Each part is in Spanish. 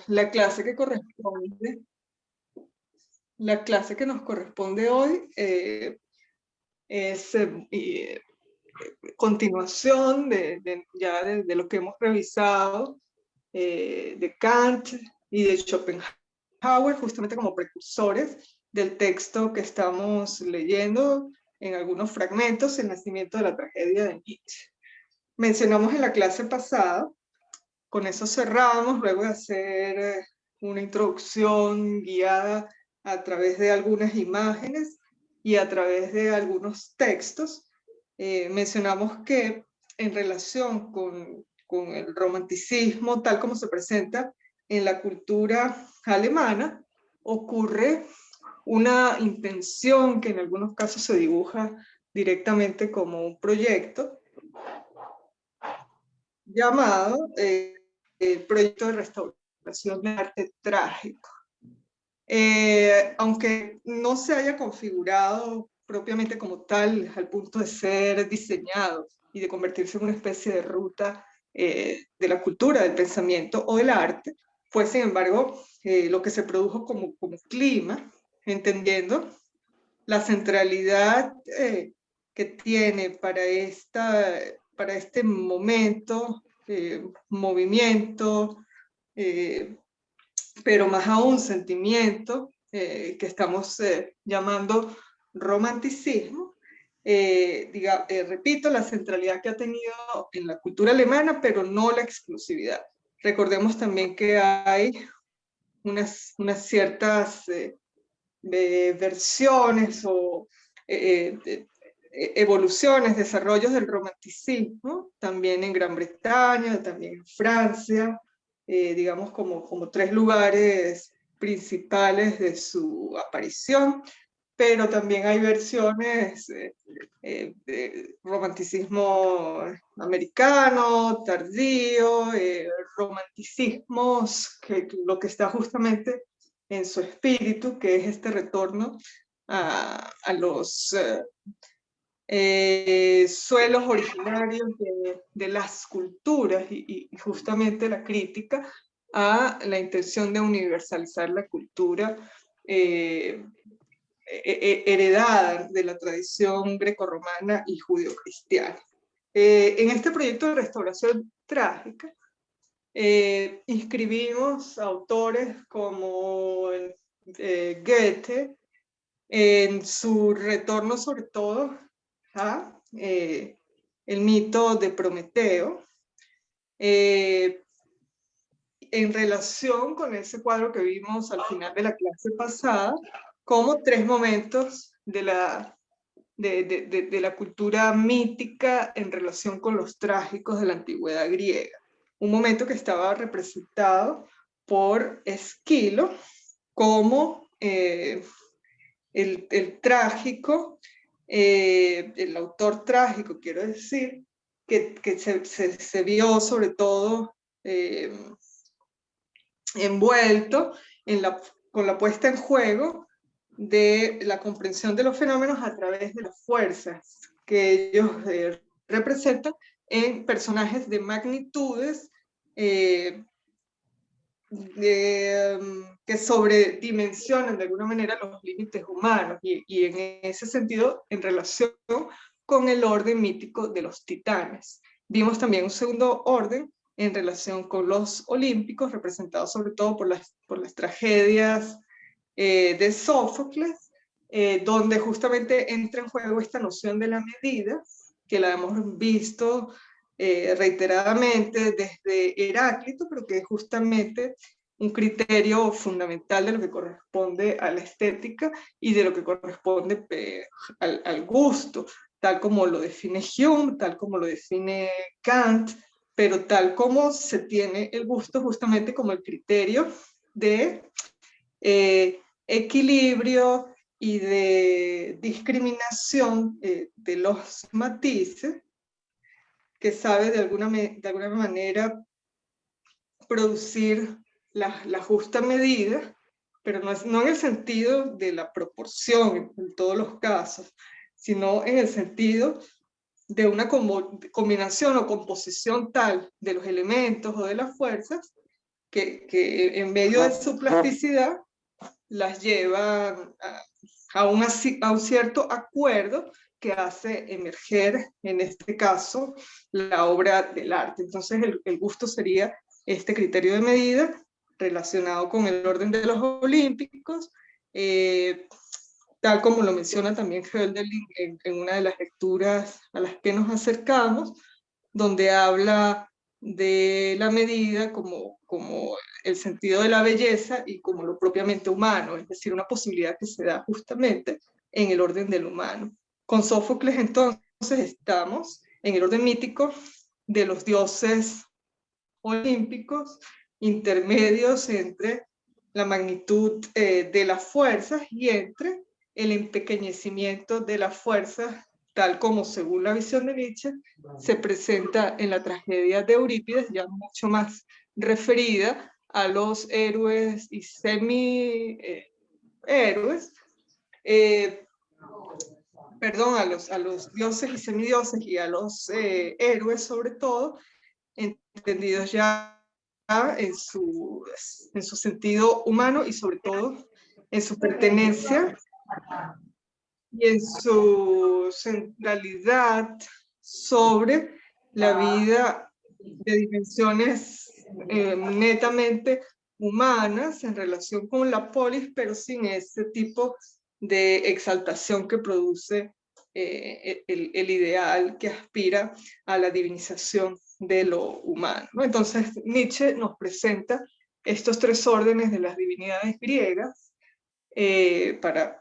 la clase que nos corresponde hoy es continuación de lo que hemos revisado de Kant y de Schopenhauer, justamente como precursores del texto que estamos leyendo en algunos fragmentos, El nacimiento de la tragedia de Nietzsche. Mencionamos en la clase pasada, con eso cerramos, luego de hacer una introducción guiada a través de algunas imágenes y a través de algunos textos, mencionamos que en relación con el romanticismo tal como se presenta en la cultura alemana, ocurre una intención que en algunos casos se dibuja directamente como un proyecto llamado el proyecto de restauración del arte trágico. Aunque no se haya configurado propiamente como tal al punto de ser diseñado y de convertirse en una especie de ruta de la cultura, del pensamiento o del arte, fue sin embargo lo que se produjo como clima, entendiendo la centralidad que tiene para este momento, movimiento, pero más aún sentimiento, que estamos llamando romanticismo. Repito, la centralidad que ha tenido en la cultura alemana, pero no la exclusividad. Recordemos también que hay unas ciertas versiones o evoluciones, desarrollos del romanticismo, también en Gran Bretaña, también en Francia, digamos como tres lugares principales de su aparición, pero también hay versiones de romanticismo americano, tardío, romanticismos, que lo que está justamente en su espíritu, que es este retorno a los suelos originarios de las culturas y justamente la crítica a la intención de universalizar la cultura heredada de la tradición grecorromana y judio-cristiana. En este proyecto de restauración trágica, inscribimos autores como Goethe en su retorno sobre todo a el mito de Prometeo, en relación con ese cuadro que vimos al final de la clase pasada, como tres momentos de la cultura mítica en relación con los trágicos de la antigüedad griega. Un momento que estaba representado por Esquilo como el trágico, el autor trágico, quiero decir, que se vio sobre todo envuelto con la puesta en juego de la comprensión de los fenómenos a través de las fuerzas que ellos representan en personajes de magnitudes que sobredimensionan de alguna manera los límites humanos y en ese sentido en relación con el orden mítico de los titanes. Vimos también un segundo orden en relación con los olímpicos, representados sobre todo por las tragedias de Sófocles, donde justamente entra en juego esta noción de la medida, que la hemos visto reiteradamente desde Heráclito, pero que es justamente un criterio fundamental de lo que corresponde a la estética y de lo que corresponde al gusto, tal como lo define Hume, tal como lo define Kant, pero tal como se tiene el gusto justamente como el criterio de equilibrio y de discriminación de los matices, que sabe de alguna manera producir la justa medida, pero no en el sentido de la proporción en todos los casos, sino en el sentido de una combinación o composición tal de los elementos o de las fuerzas que en medio de su plasticidad las lleva a un cierto acuerdo que hace emerger, en este caso, la obra del arte. Entonces el gusto sería este criterio de medida relacionado con el orden de los olímpicos, tal como lo menciona también Hölderlin en una de las lecturas a las que nos acercamos, donde habla de la medida como el sentido de la belleza y como lo propiamente humano, es decir, una posibilidad que se da justamente en el orden del humano. Con Sófocles, entonces, estamos en el orden mítico de los dioses olímpicos, intermedios entre la magnitud de las fuerzas y entre el empequeñecimiento de las fuerzas, tal como, según la visión de Nietzsche, se presenta en la tragedia de Eurípides, ya mucho más referida a los héroes y semi-héroes, perdón, a los dioses y semidioses y a los héroes sobre todo, entendidos ya en su sentido humano y sobre todo en su pertenencia y en su centralidad sobre la vida de dimensiones netamente humanas en relación con la polis, pero sin ese tipo de exaltación que produce el ideal que aspira a la divinización de lo humano, ¿no? Entonces Nietzsche nos presenta estos tres órdenes de las divinidades griegas para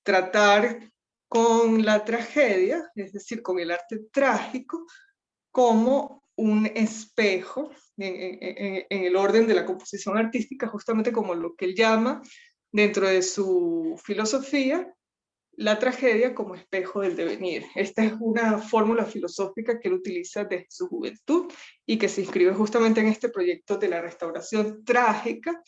tratar con la tragedia, es decir, con el arte trágico, como un espejo en el orden de la composición artística, justamente como lo que él llama dentro de su filosofía la tragedia como espejo del devenir. Esta es una fórmula filosófica que él utiliza desde su juventud y que se inscribe justamente en este proyecto de la restauración trágica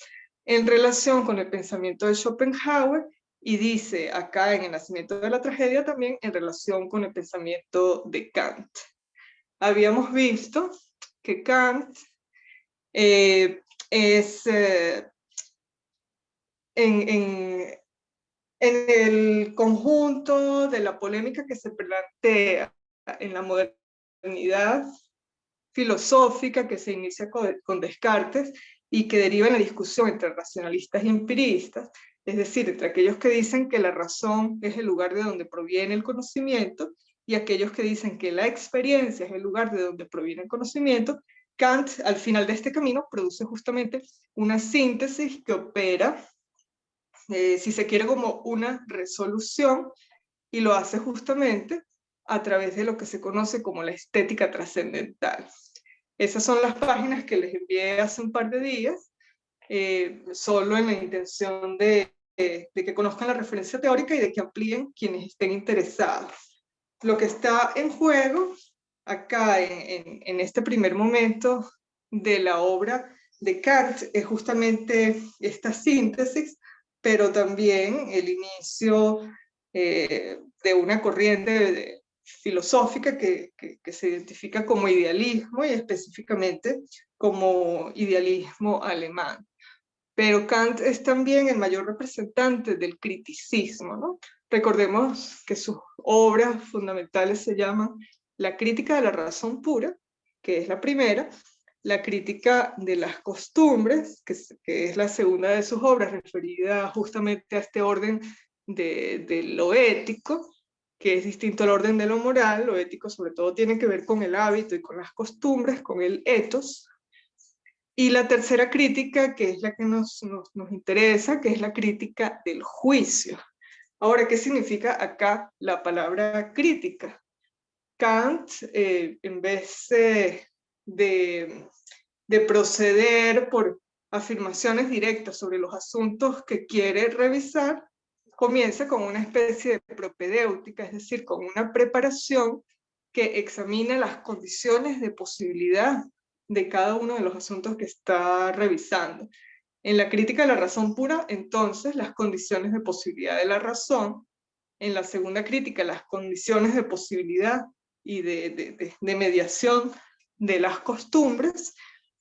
en relación con el pensamiento de Schopenhauer, y dice acá en El nacimiento de la tragedia también en relación con el pensamiento de Kant. Habíamos visto que Kant es en el conjunto de la polémica que se plantea en la modernidad filosófica que se inicia con Descartes y que deriva en la discusión entre racionalistas y empiristas, es decir, entre aquellos que dicen que la razón es el lugar de donde proviene el conocimiento y aquellos que dicen que la experiencia es el lugar de donde proviene el conocimiento. Kant, al final de este camino, produce justamente una síntesis que opera, si se quiere, como una resolución, y lo hace justamente a través de lo que se conoce como la estética trascendental. Esas son las páginas que les envié hace un par de días, solo en la intención de que conozcan la referencia teórica y de que amplíen quienes estén interesados. Lo que está en juego acá en este primer momento de la obra de Kant es justamente esta síntesis, pero también el inicio de una corriente filosófica que se identifica como idealismo y específicamente como idealismo alemán. Pero Kant es también el mayor representante del criticismo, ¿no? Recordemos que sus obras fundamentales se llaman La crítica de la razón pura, que es la primera, La crítica de las costumbres, que es la segunda de sus obras, referida justamente a este orden de lo ético, que es distinto al orden de lo moral. Lo ético sobre todo tiene que ver con el hábito y con las costumbres, con el ethos. Y la tercera crítica, que es la que nos interesa, que es la crítica del juicio. Ahora, ¿qué significa acá la palabra crítica? Kant, en vez de proceder por afirmaciones directas sobre los asuntos que quiere revisar, comienza con una especie de propedéutica, es decir, con una preparación que examina las condiciones de posibilidad de cada uno de los asuntos que está revisando. En la crítica de la razón pura, entonces, las condiciones de posibilidad de la razón. En la segunda crítica, las condiciones de posibilidad y de mediación de las costumbres.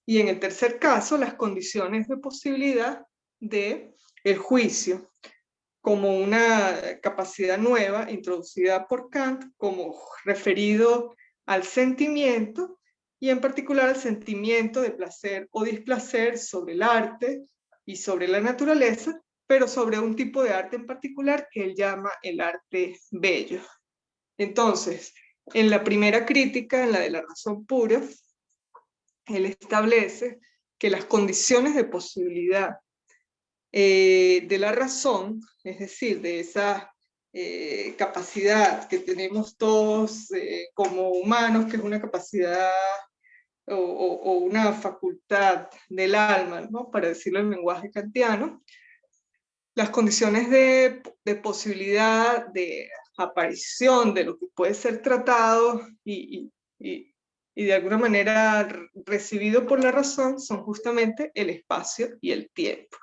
Y en el tercer caso, las condiciones de posibilidad del juicio, como una capacidad nueva introducida por Kant, como referido al sentimiento, y en particular al sentimiento de placer o displacer sobre el arte y sobre la naturaleza, pero sobre un tipo de arte en particular que él llama el arte bello. Entonces, en la primera crítica, en la de la razón pura, él establece que las condiciones de posibilidad de la razón, es decir, de esa capacidad que tenemos todos como humanos, que es una capacidad o una facultad del alma, ¿no? Para decirlo en lenguaje kantiano, las condiciones de posibilidad de aparición de lo que puede ser tratado y de alguna manera recibido por la razón son justamente el espacio y el tiempo.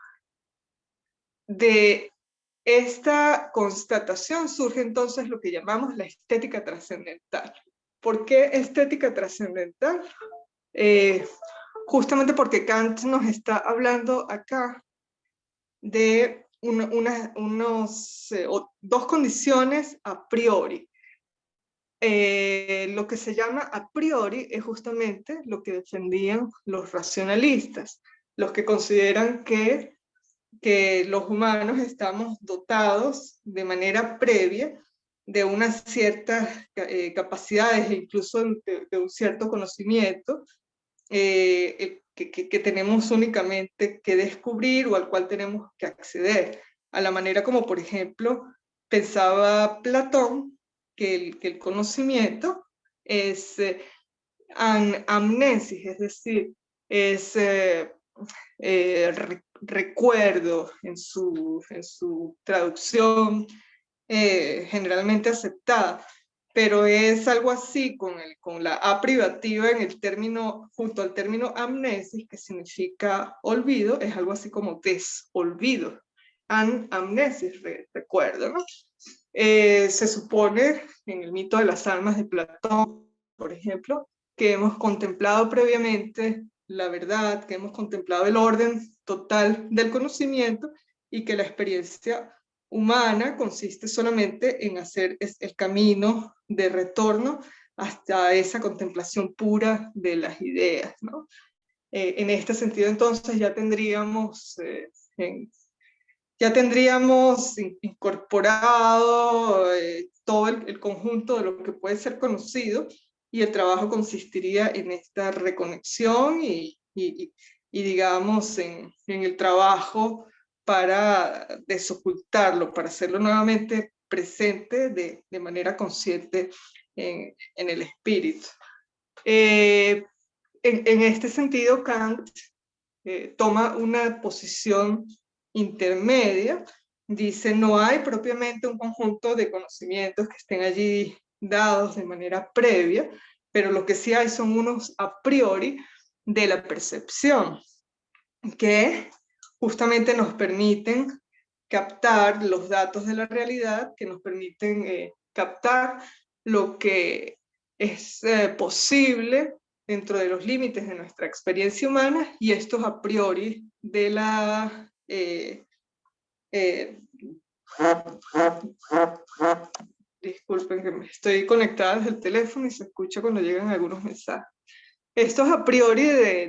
De esta constatación surge entonces lo que llamamos la estética trascendental. ¿Por qué estética trascendental? Justamente porque Kant nos está hablando acá de dos condiciones a priori. Lo que se llama a priori es justamente lo que defendían los racionalistas, los que consideran que los humanos estamos dotados de manera previa de unas ciertas capacidades e incluso de un cierto conocimiento que tenemos únicamente que descubrir o al cual tenemos que acceder, a la manera como, por ejemplo, pensaba Platón que el conocimiento es amnesis, es decir, es recuerdo en su traducción generalmente aceptada, pero es algo así con la A privativa en el término, junto al término amnesis, que significa olvido, es algo así como desolvido. Amnesis, recuerdo, ¿no? Se supone en el mito de las almas de Platón, por ejemplo, que hemos contemplado previamente la verdad, que hemos contemplado el orden total del conocimiento y que la experiencia humana consiste solamente en hacer el camino de retorno hasta esa contemplación pura de las ideas, ¿no? En este sentido, entonces, ya tendríamos incorporado todo el conjunto de lo que puede ser conocido, y el trabajo consistiría en esta reconexión digamos, en el trabajo para desocultarlo, para hacerlo nuevamente presente de manera consciente en el espíritu. En este sentido, Kant toma una posición intermedia, dice no hay propiamente un conjunto de conocimientos que estén allí dados de manera previa, pero lo que sí hay son unos a priori de la percepción, que justamente nos permiten captar los datos de la realidad, que nos permiten captar lo que es posible dentro de los límites de nuestra experiencia humana, y estos a priori de la disculpen que me estoy conectada desde el teléfono y se escucha cuando llegan algunos mensajes. Estos a priori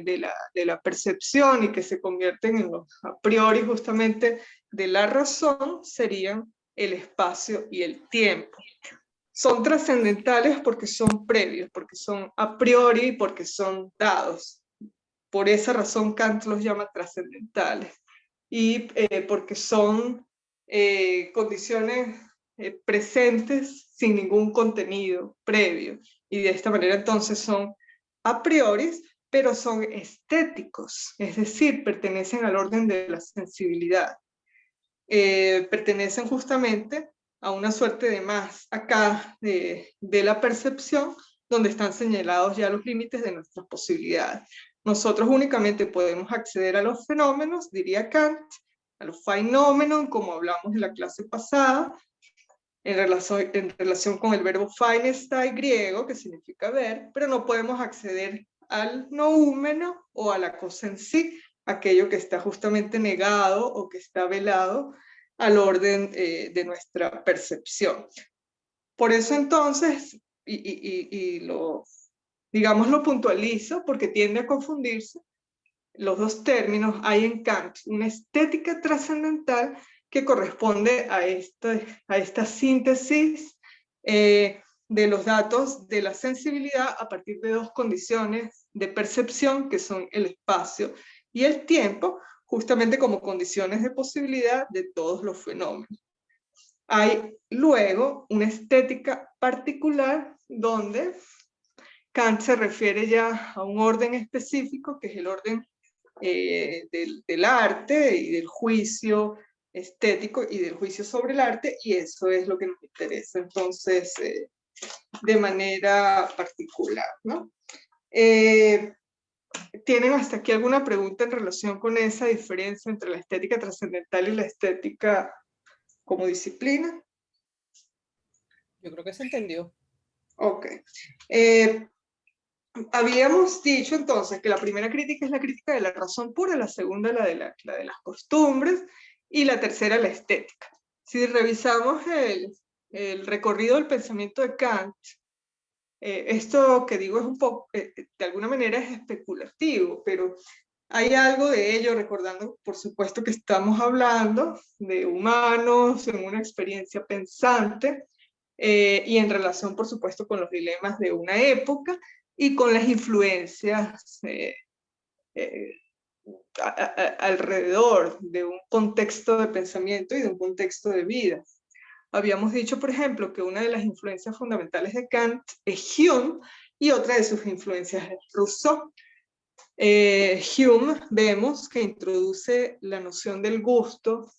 de la percepción y que se convierten en los a priori justamente de la razón serían el espacio y el tiempo. Son trascendentales porque son previos, porque son a priori, porque son dados. Por esa razón Kant los llama trascendentales. Y porque son condiciones presentes sin ningún contenido previo. Y de esta manera entonces son a priori, pero son estéticos, es decir, pertenecen al orden de la sensibilidad. Pertenecen justamente a una suerte de más acá de la percepción, donde están señalados ya los límites de nuestras posibilidades. Nosotros únicamente podemos acceder a los fenómenos, diría Kant, a los fenómenos, como hablamos en la clase pasada, en relación con el verbo phainestay griego, que significa ver, pero no podemos acceder al noúmeno o a la cosa en sí, aquello que está justamente negado o que está velado al orden de nuestra percepción. Por eso entonces, digamos, lo puntualizo porque tiende a confundirse los dos términos. Hay en Kant una estética trascendental que corresponde a esta síntesis de los datos de la sensibilidad a partir de dos condiciones de percepción, que son el espacio y el tiempo, justamente como condiciones de posibilidad de todos los fenómenos. Hay luego una estética particular donde Kant se refiere ya a un orden específico, que es el orden del arte y del juicio estético y del juicio sobre el arte, y eso es lo que nos interesa entonces de manera particular, ¿no? ¿Tienen hasta aquí alguna pregunta en relación con esa diferencia entre la estética trascendental y la estética como disciplina? Yo creo que se entendió. Ok. Habíamos dicho entonces que la primera crítica es la crítica de la razón pura, la segunda la de las costumbres y la tercera la estética. Si revisamos el recorrido del pensamiento de Kant, esto que digo es un poco, de alguna manera es especulativo, pero hay algo de ello, recordando por supuesto que estamos hablando de humanos en una experiencia pensante y en relación por supuesto con los dilemas de una época y con las influencias alrededor de un contexto de pensamiento y de un contexto de vida. Habíamos dicho, por ejemplo, que una de las influencias fundamentales de Kant es Hume y otra de sus influencias es Rousseau. Hume vemos que introduce la noción del gusto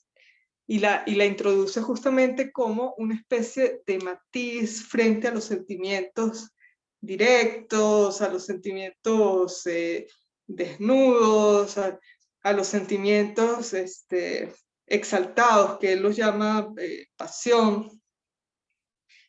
y la introduce justamente como una especie de matiz frente a los sentimientos directos, a los sentimientos desnudos, a los sentimientos exaltados, que él los llama pasión,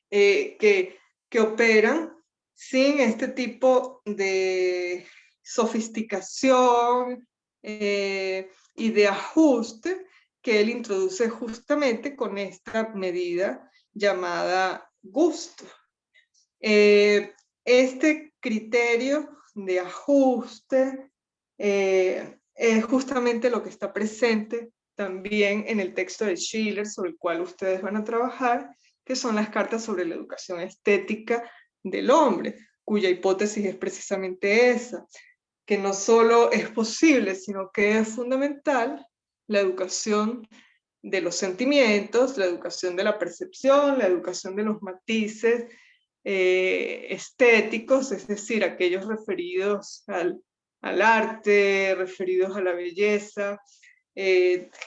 que operan sin este tipo de sofisticación y de ajuste que él introduce justamente con esta medida llamada gusto. Este criterio de ajuste es justamente lo que está presente también en el texto de Schiller, sobre el cual ustedes van a trabajar, que son las cartas sobre la educación estética del hombre, cuya hipótesis es precisamente esa, que no solo es posible, sino que es fundamental la educación de los sentimientos, la educación de la percepción, la educación de los matices estéticos, es decir, aquellos referidos al arte, referidos a la belleza,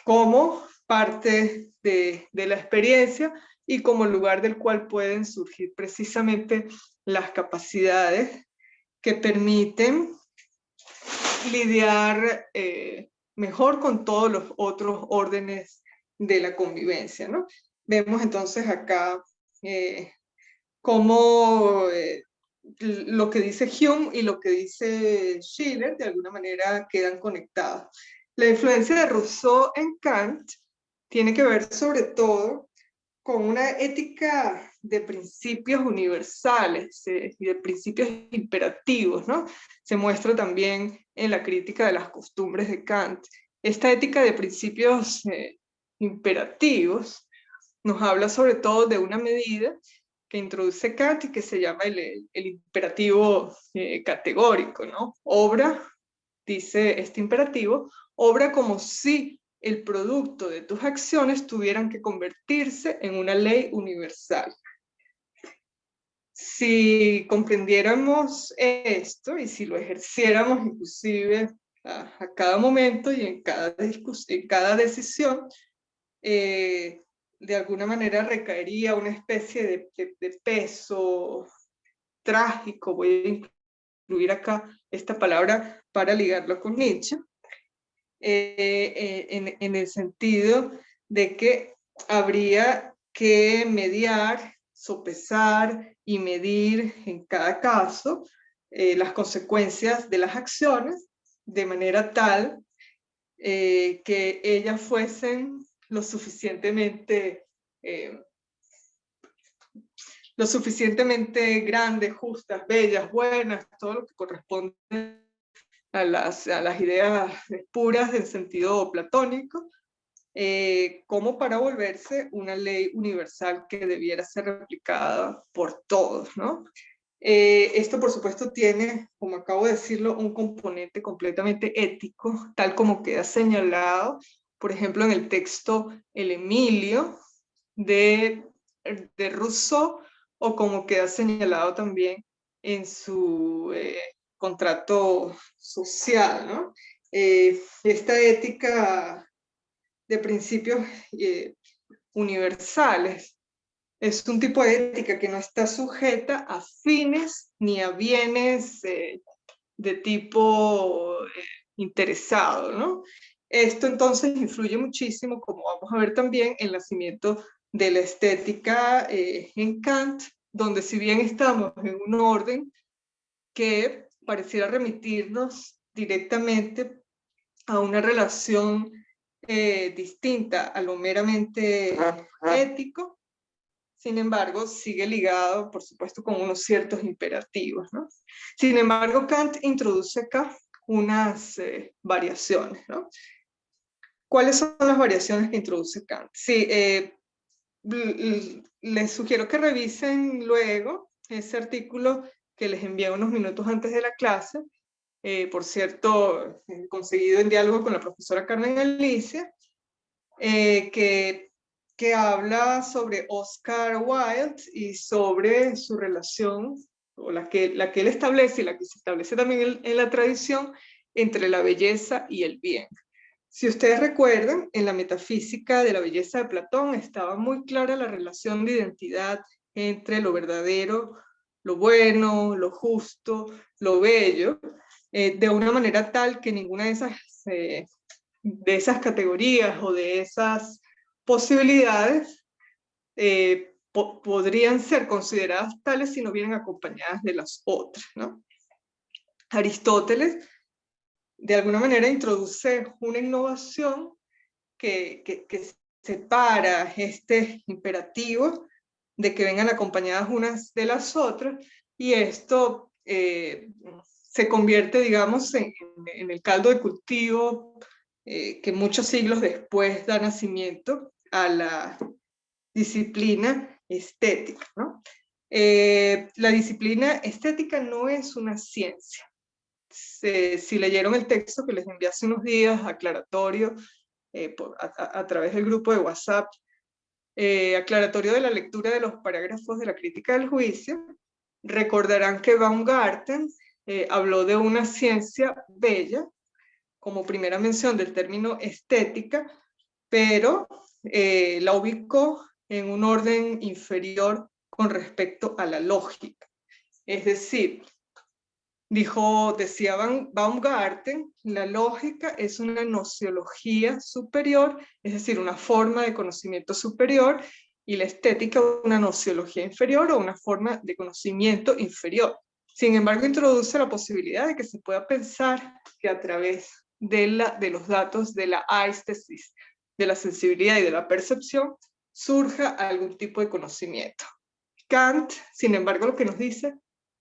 como parte de la experiencia y como lugar del cual pueden surgir precisamente las capacidades que permiten lidiar mejor con todos los otros órdenes de la convivencia, ¿no? Vemos entonces acá cómo lo que dice Hume y lo que dice Schiller de alguna manera quedan conectados. La influencia de Rousseau en Kant tiene que ver sobre todo con una ética de principios universales y de principios imperativos, ¿no? Se muestra también en la crítica de las costumbres de Kant. Esta ética de principios imperativos nos habla sobre todo de una medida que introduce Kant y que se llama el imperativo categórico, ¿no? Obra, dice este imperativo, obra como si el producto de tus acciones tuvieran que convertirse en una ley universal. Si comprendiéramos esto y si lo ejerciéramos inclusive a cada momento y en cada decisión, de alguna manera recaería una especie de peso trágico, voy a incluir acá esta palabra para ligarlo con Nietzsche, en el sentido de que habría que mediar, sopesar y medir en cada caso las consecuencias de las acciones, de manera tal que ellas fuesen lo suficientemente grandes, justas, bellas, buenas, todo lo que corresponde a las ideas puras en sentido platónico, como para volverse una ley universal que debiera ser replicada por todos, ¿no? Esto, por supuesto, tiene, como acabo de decirlo, un componente completamente ético, tal como queda señalado, por ejemplo, en el texto El Emilio de Rousseau, o como queda señalado también en su contrato social, ¿no? Esta ética de principios universales es un tipo de ética que no está sujeta a fines ni a bienes de tipo interesado, ¿no? Esto entonces influye muchísimo, como vamos a ver también, en el nacimiento de la estética en Kant, donde si bien estamos en un orden que pareciera remitirnos directamente a una relación distinta a lo meramente ético, sin embargo, sigue ligado, por supuesto, con unos ciertos imperativos, ¿no? Sin embargo, Kant introduce acá unas variaciones, ¿no? ¿Cuáles son las variaciones que introduce Kant? Sí, les sugiero que revisen luego ese artículo que les envié unos minutos antes de la clase, por cierto, conseguido en diálogo con la profesora Carmen Alicia, que habla sobre Oscar Wilde y sobre su relación, o la que él establece y la que se establece también en la tradición, entre la belleza y el bien. Si ustedes recuerdan, en la metafísica de la belleza de Platón estaba muy clara la relación de identidad entre lo verdadero, lo bueno, lo justo, lo bello, de una manera tal que ninguna de esas categorías o de esas posibilidades podrían ser consideradas tales si no vienen acompañadas de las otras, ¿no? Aristóteles de alguna manera introduce una innovación que separa este imperativo de que vengan acompañadas unas de las otras, y esto se convierte, digamos, en el caldo de cultivo que muchos siglos después da nacimiento a la disciplina estética, ¿no? La disciplina estética no es una ciencia. Si leyeron el texto que les envié hace unos días, aclaratorio, a través del grupo de WhatsApp, aclaratorio de la lectura de los parágrafos de la crítica del juicio, recordarán que Baumgarten habló de una ciencia bella como primera mención del término estética, pero la ubicó en un orden inferior con respecto a la lógica. Es decir, decía Baumgarten, la lógica es una nociología superior, es decir, una forma de conocimiento superior, y la estética una nociología inferior o una forma de conocimiento inferior. Sin embargo, introduce la posibilidad de que se pueda pensar que a través de los datos de la aesthesis, de la sensibilidad y de la percepción, surja algún tipo de conocimiento. Kant, sin embargo, lo que nos dice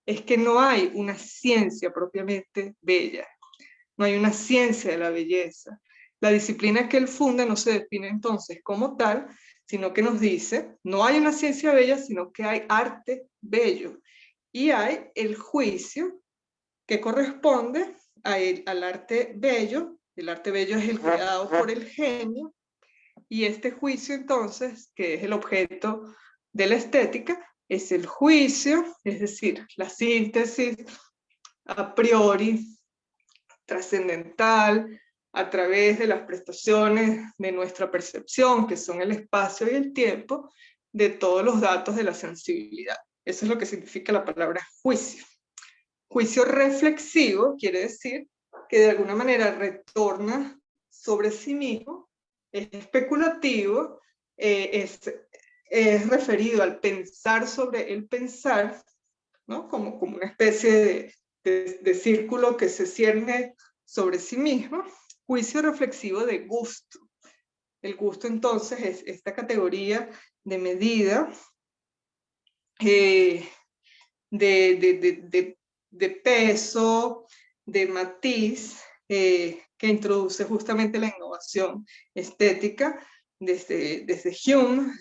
es que no hay una ciencia propiamente bella, no hay una ciencia de la belleza. La disciplina que él funda no se define entonces como tal, sino que nos dice, no hay una ciencia bella, sino que hay arte bello. Y hay el juicio que corresponde al arte bello. El arte bello es el creado por el genio, y este juicio entonces, que es el objeto de la estética, es el juicio, es decir, la síntesis a priori, trascendental, a través de las prestaciones de nuestra percepción, que son el espacio y el tiempo, de todos los datos de la sensibilidad. Eso es lo que significa la palabra juicio. Juicio reflexivo quiere decir que de alguna manera retorna sobre sí mismo, es especulativo, es referido al pensar sobre el pensar, ¿no? Como una especie de círculo que se cierne sobre sí mismo, juicio reflexivo de gusto. El gusto entonces es esta categoría de medida, de peso, de matiz, que introduce justamente la innovación estética desde Hume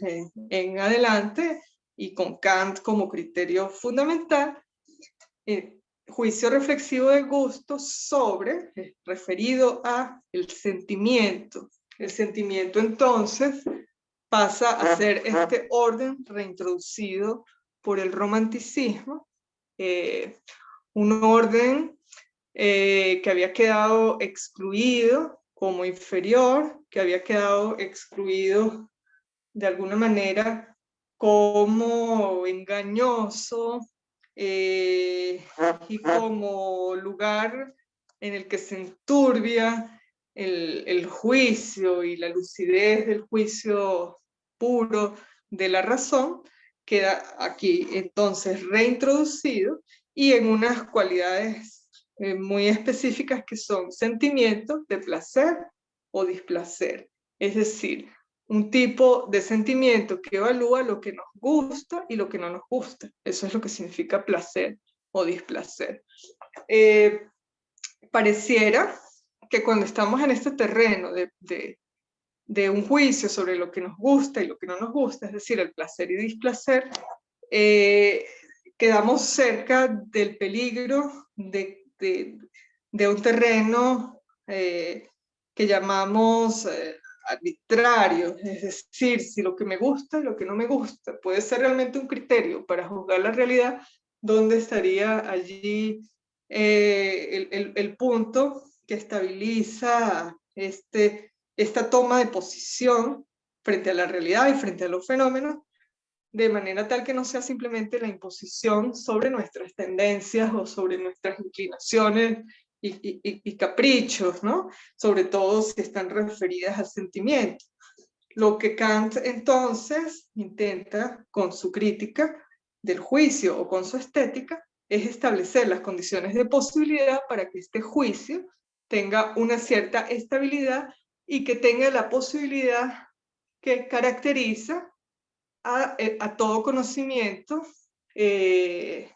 en adelante, y con Kant como criterio fundamental. Juicio reflexivo de gusto sobre, referido a el sentimiento. El sentimiento entonces pasa a ser este orden reintroducido por el romanticismo, un orden que había quedado excluido como inferior, que había quedado excluido de alguna manera como engañoso, y como lugar en el que se enturbia el juicio y la lucidez del juicio puro de la razón, queda aquí entonces reintroducido, y en unas cualidades muy específicas que son sentimientos de placer o displacer. Es decir, un tipo de sentimiento que evalúa lo que nos gusta y lo que no nos gusta. Eso es lo que significa placer o displacer. Pareciera que cuando estamos en este terreno de un juicio sobre lo que nos gusta y lo que no nos gusta, es decir, el placer y displacer, quedamos cerca del peligro de un terreno que llamamos arbitrario, es decir, si lo que me gusta y lo que no me gusta puede ser realmente un criterio para juzgar la realidad, ¿dónde estaría allí el punto que estabiliza esta toma de posición frente a la realidad y frente a los fenómenos, de manera tal que no sea simplemente la imposición sobre nuestras tendencias o sobre nuestras inclinaciones y caprichos, ¿no? Sobre todo si están referidas al sentimiento. Lo que Kant entonces intenta con su crítica del juicio o con su estética es establecer las condiciones de posibilidad para que este juicio tenga una cierta estabilidad y que tenga la posibilidad que caracteriza a todo conocimiento que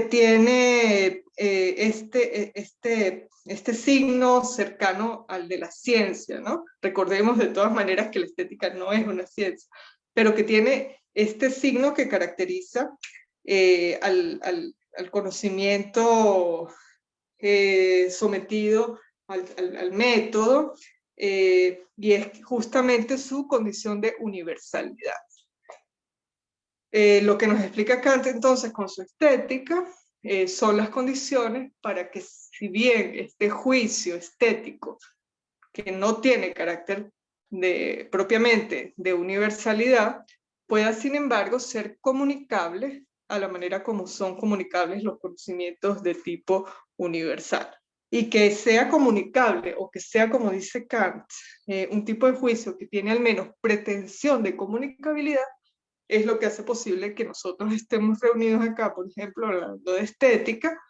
tiene este signo cercano al de la ciencia, ¿no? Recordemos de todas maneras que la estética no es una ciencia, pero que tiene este signo que caracteriza al conocimiento sometido al método, y es justamente su condición de universalidad. Lo que nos explica Kant entonces con su estética son las condiciones para que, si bien este juicio estético, que no tiene carácter propiamente de universalidad, pueda sin embargo ser comunicable a la manera como son comunicables los conocimientos de tipo universal. Y que sea comunicable, o que sea, como dice Kant, un tipo de juicio que tiene al menos pretensión de comunicabilidad, es lo que hace posible que nosotros estemos reunidos acá, por ejemplo, hablando de estética,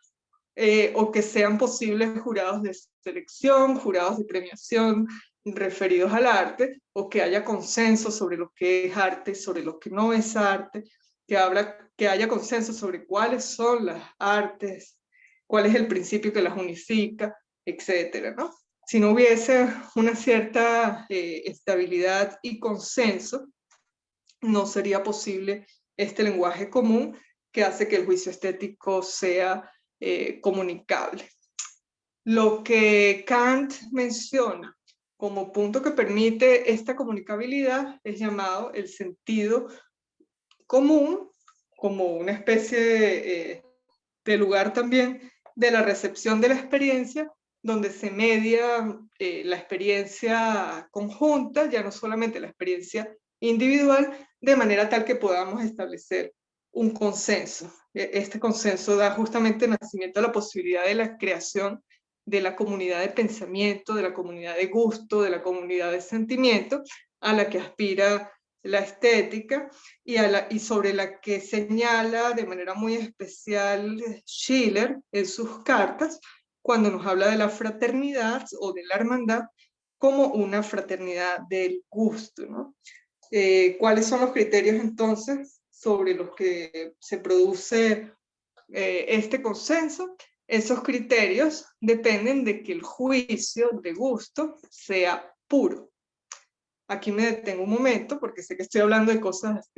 o que sean posibles jurados de selección, jurados de premiación referidos al arte, o que haya consenso sobre lo que es arte, sobre lo que no es arte, que haya consenso sobre cuáles son las artes, cuál es el principio que las unifica, etcétera, ¿no? Si no hubiese una cierta estabilidad y consenso, no sería posible este lenguaje común que hace que el juicio estético sea comunicable. Lo que Kant menciona como punto que permite esta comunicabilidad es llamado el sentido común, como una especie de lugar también de la recepción de la experiencia, donde se media la experiencia conjunta, ya no solamente la experiencia individual, de manera tal que podamos establecer un consenso. Este consenso da justamente nacimiento a la posibilidad de la creación de la comunidad de pensamiento, de la comunidad de gusto, de la comunidad de sentimiento, a la que aspira la estética, y sobre la que señala de manera muy especial Schiller en sus cartas, cuando nos habla de la fraternidad o de la hermandad como una fraternidad del gusto, ¿no? ¿Cuáles son los criterios entonces sobre los que se produce este consenso? Esos criterios dependen de que el juicio de gusto sea puro. Aquí me detengo un momento porque sé que estoy hablando de cosas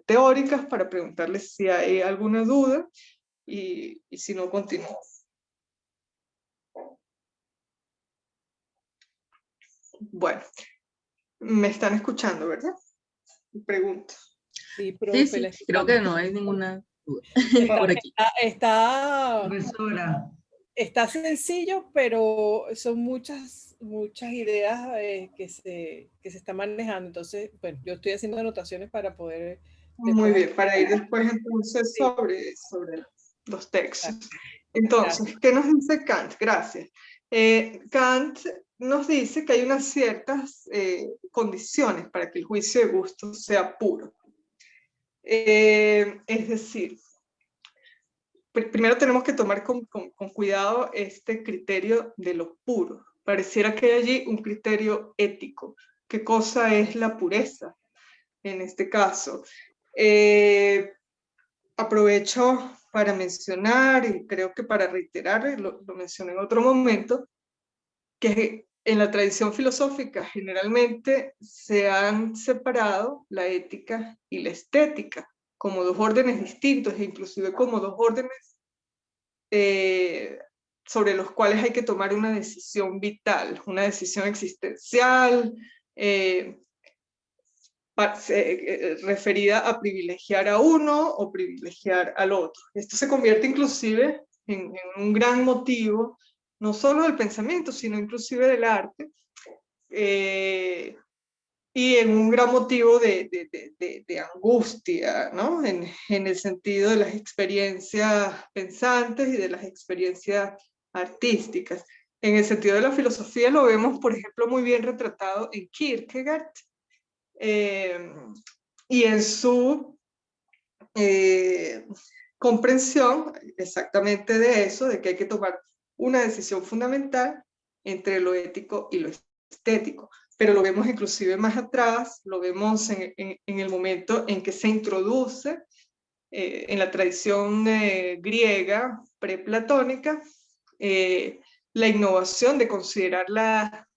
teóricas para preguntarles si hay alguna duda y si no, continúo. Bueno, me están escuchando, ¿verdad? Pregunto. Sí, profe, Sí, la creo que escuchamos. no hay ninguna duda Está, por aquí. Profesora, está sencillo, pero son muchas ideas que se están manejando. Entonces, bueno, yo estoy haciendo anotaciones para poder... Muy bien, para ir después entonces Sí. sobre los textos. Entonces, ¿qué nos dice Kant? Gracias. Kant nos dice que hay unas ciertas condiciones para que el juicio de gusto sea puro. Es decir, primero tenemos que tomar con cuidado este criterio de lo puro. Pareciera que hay allí un criterio ético. ¿Qué cosa es la pureza en este caso? Aprovecho para mencionar, y creo que para reiterar, lo mencioné en otro momento, que en la tradición filosófica generalmente se han separado la ética y la estética como dos órdenes distintos, e inclusive como dos órdenes sobre los cuales hay que tomar una decisión vital, una decisión existencial, referida a privilegiar a uno o privilegiar al otro. Esto se convierte inclusive en un gran motivo, no solo del pensamiento, sino inclusive del arte, y en un gran motivo de angustia, ¿no? En el sentido de las experiencias pensantes y de las experiencias artísticas. En el sentido de la filosofía lo vemos, por ejemplo, muy bien retratado en Kierkegaard, y en su comprensión exactamente de eso, de que hay que tomar una decisión fundamental entre lo ético y lo estético. Pero lo vemos inclusive más atrás, lo vemos en el momento en que se introduce en la tradición griega preplatónica la innovación de considerar la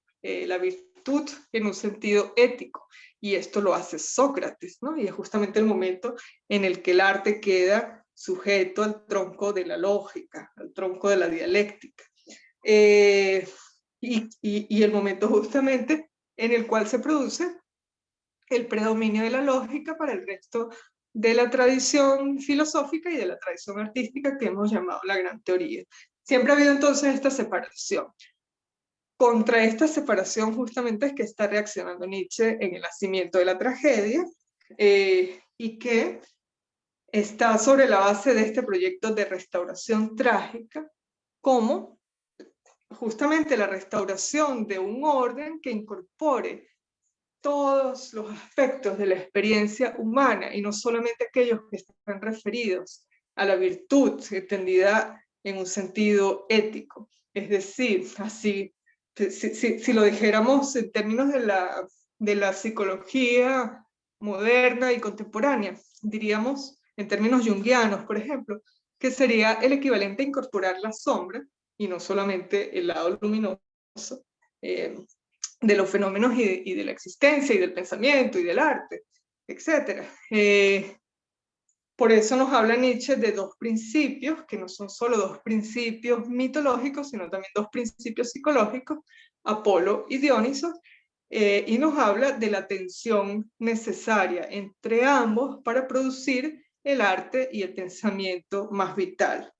virtud en un sentido ético. Y esto lo hace Sócrates, ¿no? Y es justamente el momento en el que el arte queda sujeto al tronco de la lógica, al tronco de la dialéctica. Y el momento justamente en el cual se produce el predominio de la lógica para el resto de la tradición filosófica y de la tradición artística que hemos llamado la gran teoría. Siempre ha habido entonces esta separación. Contra esta separación justamente es que está reaccionando Nietzsche en El nacimiento de la tragedia, y que está sobre la base de este proyecto de restauración trágica como justamente la restauración de un orden que incorpore todos los aspectos de la experiencia humana y no solamente aquellos que están referidos a la virtud entendida en un sentido ético. Es decir, así, si lo dijéramos en términos de la psicología moderna y contemporánea, diríamos en términos junguianos, por ejemplo, que sería el equivalente a incorporar la sombra y no solamente el lado luminoso de los fenómenos y de la existencia y del pensamiento y del arte, etc. Por eso nos habla Nietzsche de dos principios, que no son solo dos principios mitológicos, sino también dos principios psicológicos, Apolo y Dioniso, y nos habla de la tensión necesaria entre ambos para producir el arte y el pensamiento más vital.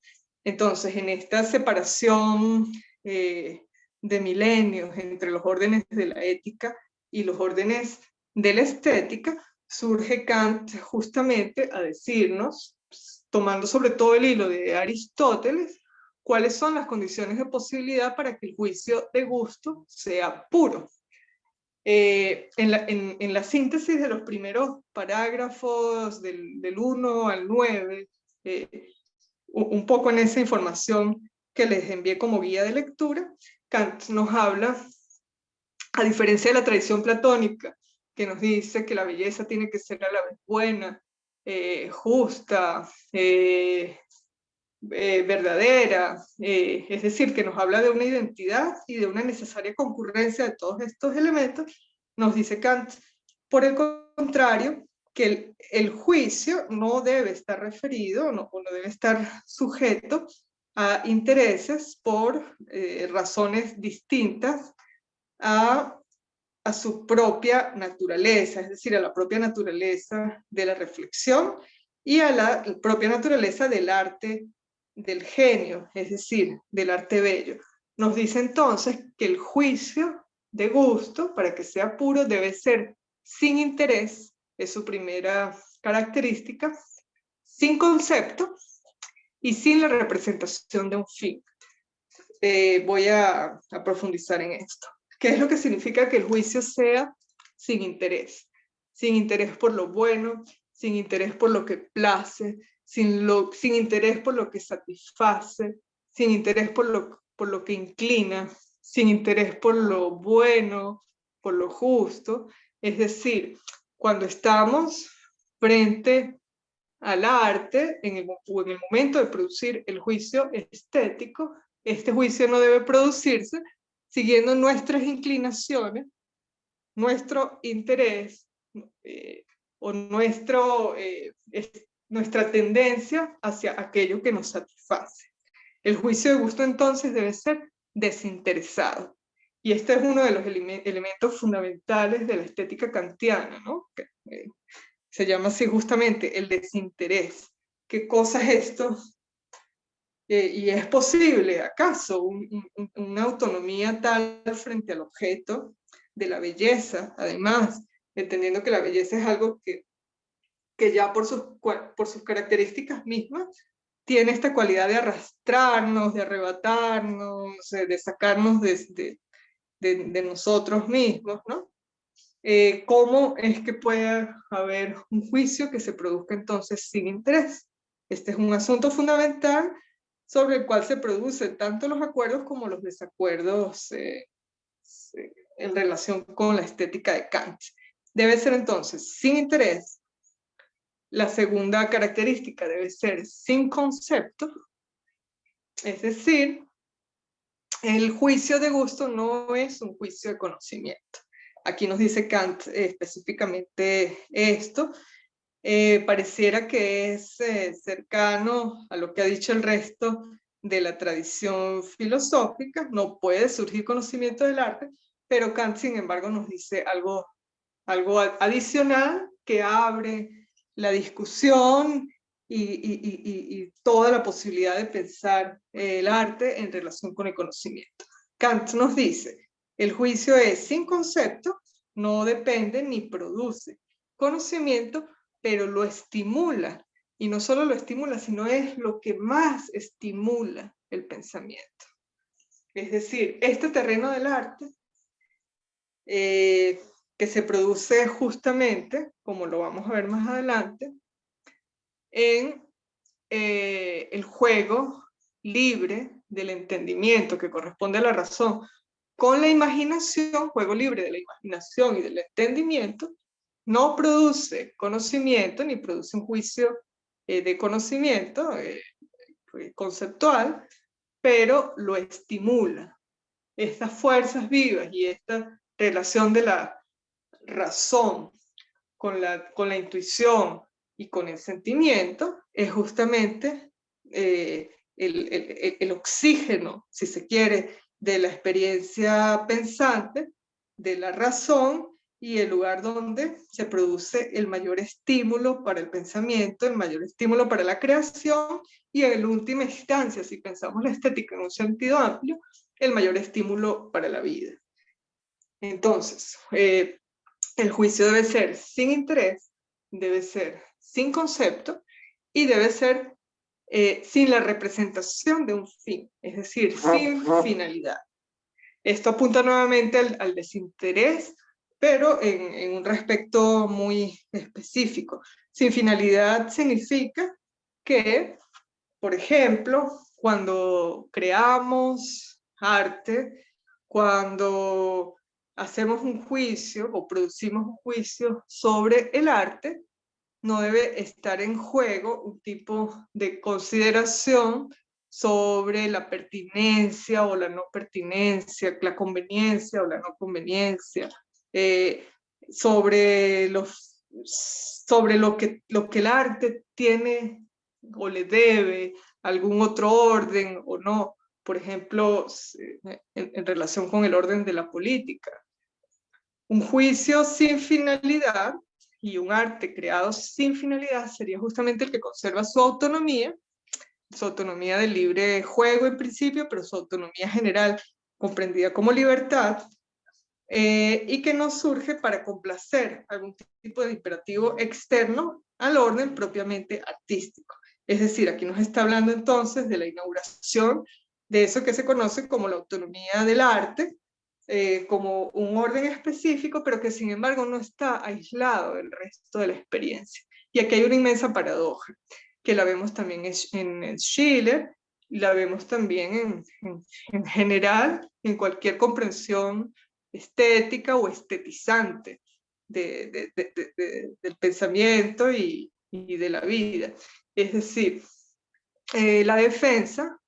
Entonces, en esta separación de milenios entre los órdenes de la ética y los órdenes de la estética, surge Kant justamente a decirnos, tomando sobre todo el hilo de Aristóteles, cuáles son las condiciones de posibilidad para que el juicio de gusto sea puro. En la síntesis de los primeros parágrafos del 1 al 9, un poco en esa información que les envié como guía de lectura, Kant nos habla, a diferencia de la tradición platónica, que nos dice que la belleza tiene que ser a la vez buena, justa, verdadera, es decir, que nos habla de una identidad y de una necesaria concurrencia de todos estos elementos, nos dice Kant, por el contrario, que el juicio no debe estar referido o no debe estar sujeto a intereses por razones distintas a su propia naturaleza, es decir, a la propia naturaleza de la reflexión y a la propia naturaleza del arte del genio, es decir, del arte bello. Nos dice entonces que el juicio de gusto, para que sea puro, debe ser sin interés, es su primera característica, sin concepto y sin la representación de un fin. Voy a profundizar en esto. ¿Qué es lo que significa que el juicio sea sin interés? Sin interés por lo bueno, sin interés por lo que place, sin interés por lo que satisface, sin interés por lo que inclina, sin interés por lo bueno, por lo justo. Es decir, cuando estamos frente al arte, en el momento de producir el juicio estético, este juicio no debe producirse siguiendo nuestras inclinaciones, nuestro interés o nuestra tendencia hacia aquello que nos satisface. El juicio de gusto entonces debe ser desinteresado. Y este es uno de los elementos fundamentales de la estética kantiana, ¿no? Se llama así justamente el desinterés. ¿Qué cosa es esto? ¿Y es posible, acaso, una autonomía tal frente al objeto de la belleza? Además, entendiendo que la belleza es algo que ya por sus características mismas tiene esta cualidad de arrastrarnos, de arrebatarnos, de sacarnos de nosotros mismos, ¿no? ¿Cómo es que puede haber un juicio que se produzca entonces sin interés? Este es un asunto fundamental sobre el cual se producen tanto los acuerdos como los desacuerdos en relación con la estética de Kant. Debe ser entonces sin interés. La segunda característica debe ser sin concepto, es decir, el juicio de gusto no es un juicio de conocimiento. Aquí nos dice Kant específicamente esto. Pareciera que es cercano a lo que ha dicho el resto de la tradición filosófica. No puede surgir conocimiento del arte, pero Kant, sin embargo, nos dice algo adicional que abre la discusión y toda la posibilidad de pensar el arte en relación con el conocimiento. Kant nos dice, el juicio es sin concepto, no depende ni produce conocimiento, pero lo estimula. Y no solo lo estimula, sino es lo que más estimula el pensamiento. Es decir, este terreno del arte que se produce justamente, como lo vamos a ver más adelante, en el juego libre del entendimiento que corresponde a la razón con la imaginación, juego libre de la imaginación y del entendimiento, no produce conocimiento ni produce un juicio de conocimiento conceptual, pero lo estimula. Estas fuerzas vivas y esta relación de la razón con la intuición y con el sentimiento es justamente el oxígeno, si se quiere, de la experiencia pensante, de la razón, y el lugar donde se produce el mayor estímulo para el pensamiento, el mayor estímulo para la creación, y en última instancia, si pensamos la estética en un sentido amplio, el mayor estímulo para la vida. Entonces, el juicio debe ser sin interés, debe ser sin concepto y debe ser sin la representación de un fin, es decir, sin finalidad. Esto apunta nuevamente al desinterés pero en un respecto muy específico. Sin finalidad significa que, por ejemplo, cuando creamos arte, cuando hacemos un juicio o producimos un juicio sobre el arte, no debe estar en juego un tipo de consideración sobre la pertinencia o la no pertinencia, la conveniencia o la no conveniencia, eh, sobre lo que el arte tiene o le debe algún otro orden o no. Por ejemplo, en relación con el orden de la política. Un juicio sin finalidad y un arte creado sin finalidad sería justamente el que conserva su autonomía de libre juego en principio, pero su autonomía general comprendida como libertad, y que no surge para complacer algún tipo de imperativo externo al orden propiamente artístico. Es decir, aquí nos está hablando entonces de la inauguración de eso que se conoce como la autonomía del arte, como un orden específico, pero que sin embargo no está aislado del resto de la experiencia. Y aquí hay una inmensa paradoja, que la vemos también en Schiller, y la vemos también en general, en cualquier comprensión estética o estetizante del pensamiento y de la vida. Es decir, la defensa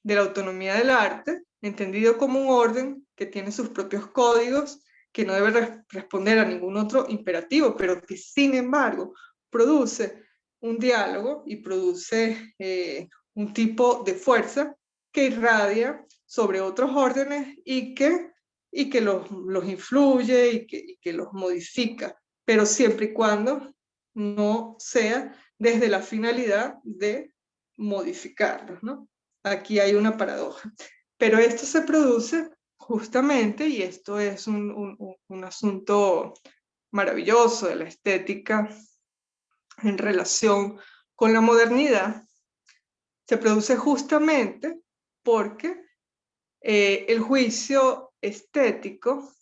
de la autonomía del arte, entendido como un orden que tiene sus propios códigos, que no debe responder a ningún otro imperativo, pero que sin embargo produce un diálogo y produce un tipo de fuerza que irradia sobre otros órdenes y que los influye y que los modifica, pero siempre y cuando no sea desde la finalidad de modificarlos, ¿no? Aquí hay una paradoja. Pero esto se produce justamente, y esto es un asunto maravilloso de la estética en relación con la modernidad, se produce justamente porque el juicio estético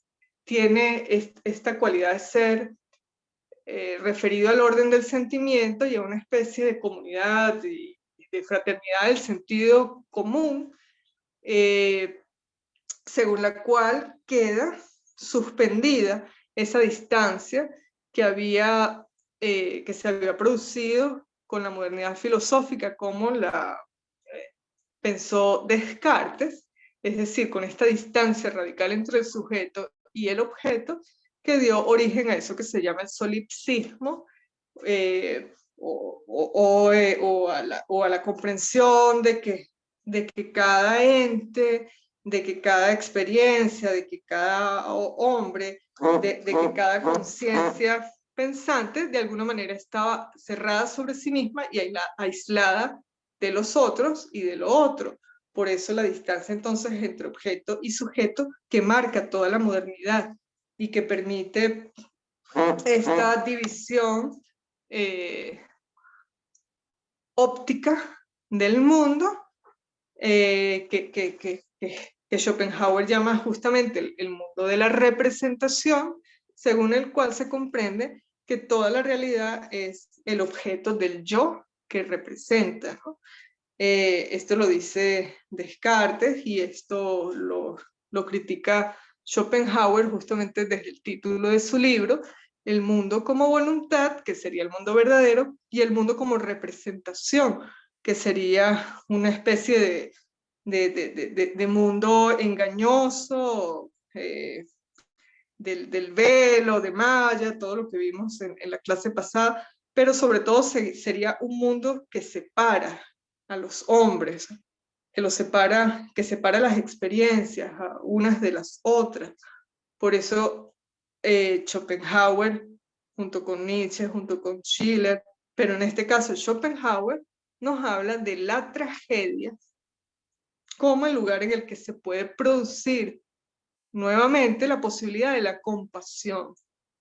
tiene esta cualidad de ser referido al orden del sentimiento y a una especie de comunidad y de fraternidad del sentido común, según la cual queda suspendida esa distancia que se había producido con la modernidad filosófica, como la pensó Descartes, es decir, con esta distancia radical entre el sujeto y el objeto, que dio origen a eso que se llama el solipsismo, o a la comprensión de que cada ente, de que cada experiencia, de que cada hombre, de que cada conciencia pensante de alguna manera estaba cerrada sobre sí misma y aislada de los otros y de lo otro. Por eso la distancia entonces entre objeto y sujeto que marca toda la modernidad y que permite esta división óptica del mundo, que Schopenhauer llama justamente el mundo de la representación, según el cual se comprende que toda la realidad es el objeto del yo que representa, ¿no? Esto lo dice Descartes y esto lo critica Schopenhauer justamente desde el título de su libro, El mundo como voluntad, que sería el mundo verdadero, y el mundo como representación, que sería una especie de mundo engañoso, del velo, de Maya, todo lo que vimos en la clase pasada, pero sobre todo sería un mundo que separa a los hombres, que separa las experiencias unas de las otras. Por eso Schopenhauer, junto con Nietzsche, junto con Schiller, pero en este caso Schopenhauer nos habla de la tragedia como el lugar en el que se puede producir nuevamente la posibilidad de la compasión,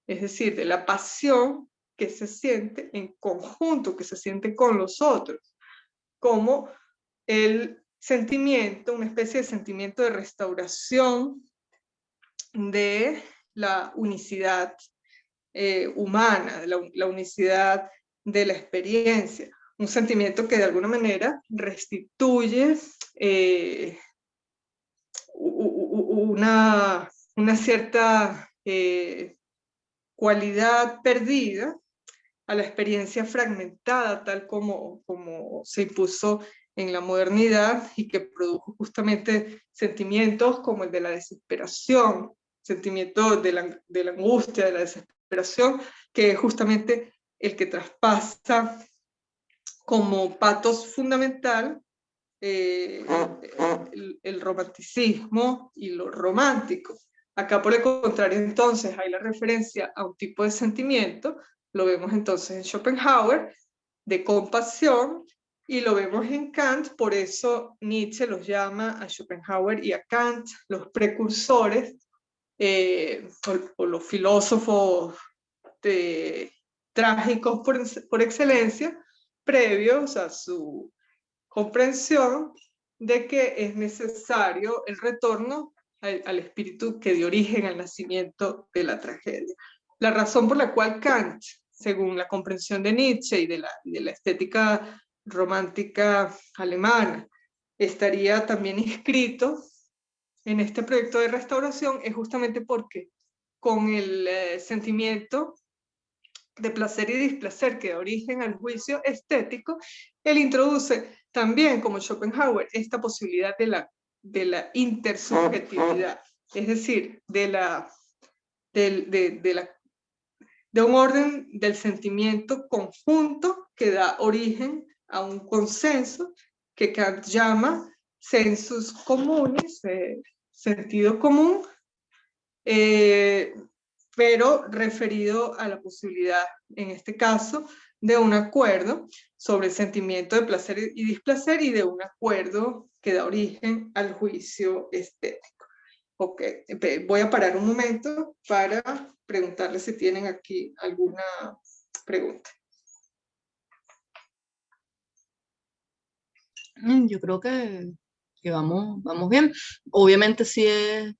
es decir, de la pasión que se siente en conjunto, que se siente con los otros, como el sentimiento, una especie de sentimiento de restauración de la unicidad humana, la unicidad de la experiencia, un sentimiento que de alguna manera restituye una cierta cualidad perdida a la experiencia fragmentada, tal como se impuso en la modernidad y que produjo justamente sentimientos como el de la desesperación, sentimientos de la angustia, de la desesperación, que es justamente el que traspasa como patos fundamental el romanticismo y lo romántico. Acá, por el contrario, entonces, hay la referencia a un tipo de sentimiento, lo vemos entonces en Schopenhauer, de compasión, y lo vemos en Kant, por eso Nietzsche los llama a Schopenhauer y a Kant los precursores, o los filósofos trágicos por excelencia, previos a su comprensión de que es necesario el retorno al espíritu que dio origen al nacimiento de la tragedia. La razón por la cual Kant, según la comprensión de Nietzsche y de la estética romántica alemana, estaría también inscrito en este proyecto de restauración es justamente porque con el sentimiento de placer y displacer que da origen al juicio estético, él introduce también, como Schopenhauer, esta posibilidad de la intersubjetividad, es decir, de un orden del sentimiento conjunto que da origen a un consenso que Kant llama sensus communis, sentido común, pero referido a la posibilidad, en este caso, de un acuerdo sobre el sentimiento de placer y displacer y de un acuerdo que da origen al juicio estético. Ok, voy a parar un momento para preguntarles si tienen aquí alguna pregunta. Yo creo que vamos bien. Obviamente sí es,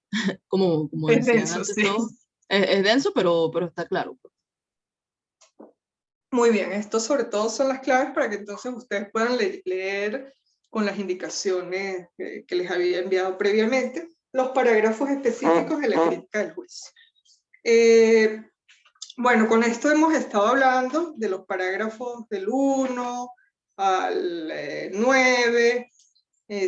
como Es decían denso, antes sí. todos, es denso, pero está claro. Muy bien, esto sobre todo son las claves para que entonces ustedes puedan leer con las indicaciones que les había enviado previamente los parágrafos específicos de la crítica del juicio. Bueno, con esto hemos estado hablando de los parágrafos del 1 al 9,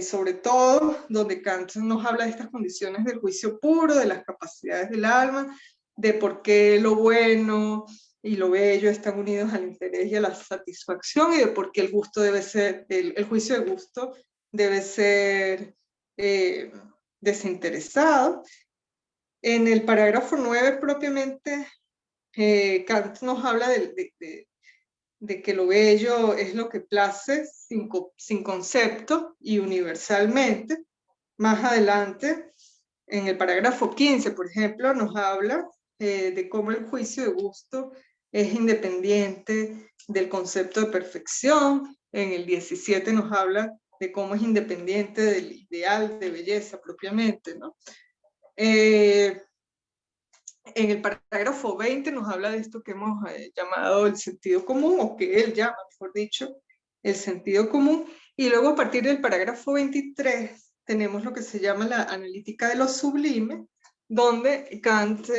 sobre todo donde Kant nos habla de estas condiciones del juicio puro, de las capacidades del alma, de por qué lo bueno y lo bello están unidos al interés y a la satisfacción, y de por qué el gusto debe ser, el juicio de gusto debe ser desinteresado. En el parágrafo 9 propiamente, Kant nos habla de que lo bello es lo que place sin concepto y universalmente. Más adelante, en el parágrafo 15, por ejemplo, nos habla de cómo el juicio de gusto es independiente del concepto de perfección. En el 17 nos habla de cómo es independiente del ideal de belleza propiamente, ¿no? En el parágrafo 20 nos habla de esto que hemos llamado el sentido común, o que él llama, mejor dicho, el sentido común. Y luego a partir del parágrafo 23 tenemos lo que se llama la analítica de lo sublime, donde Kant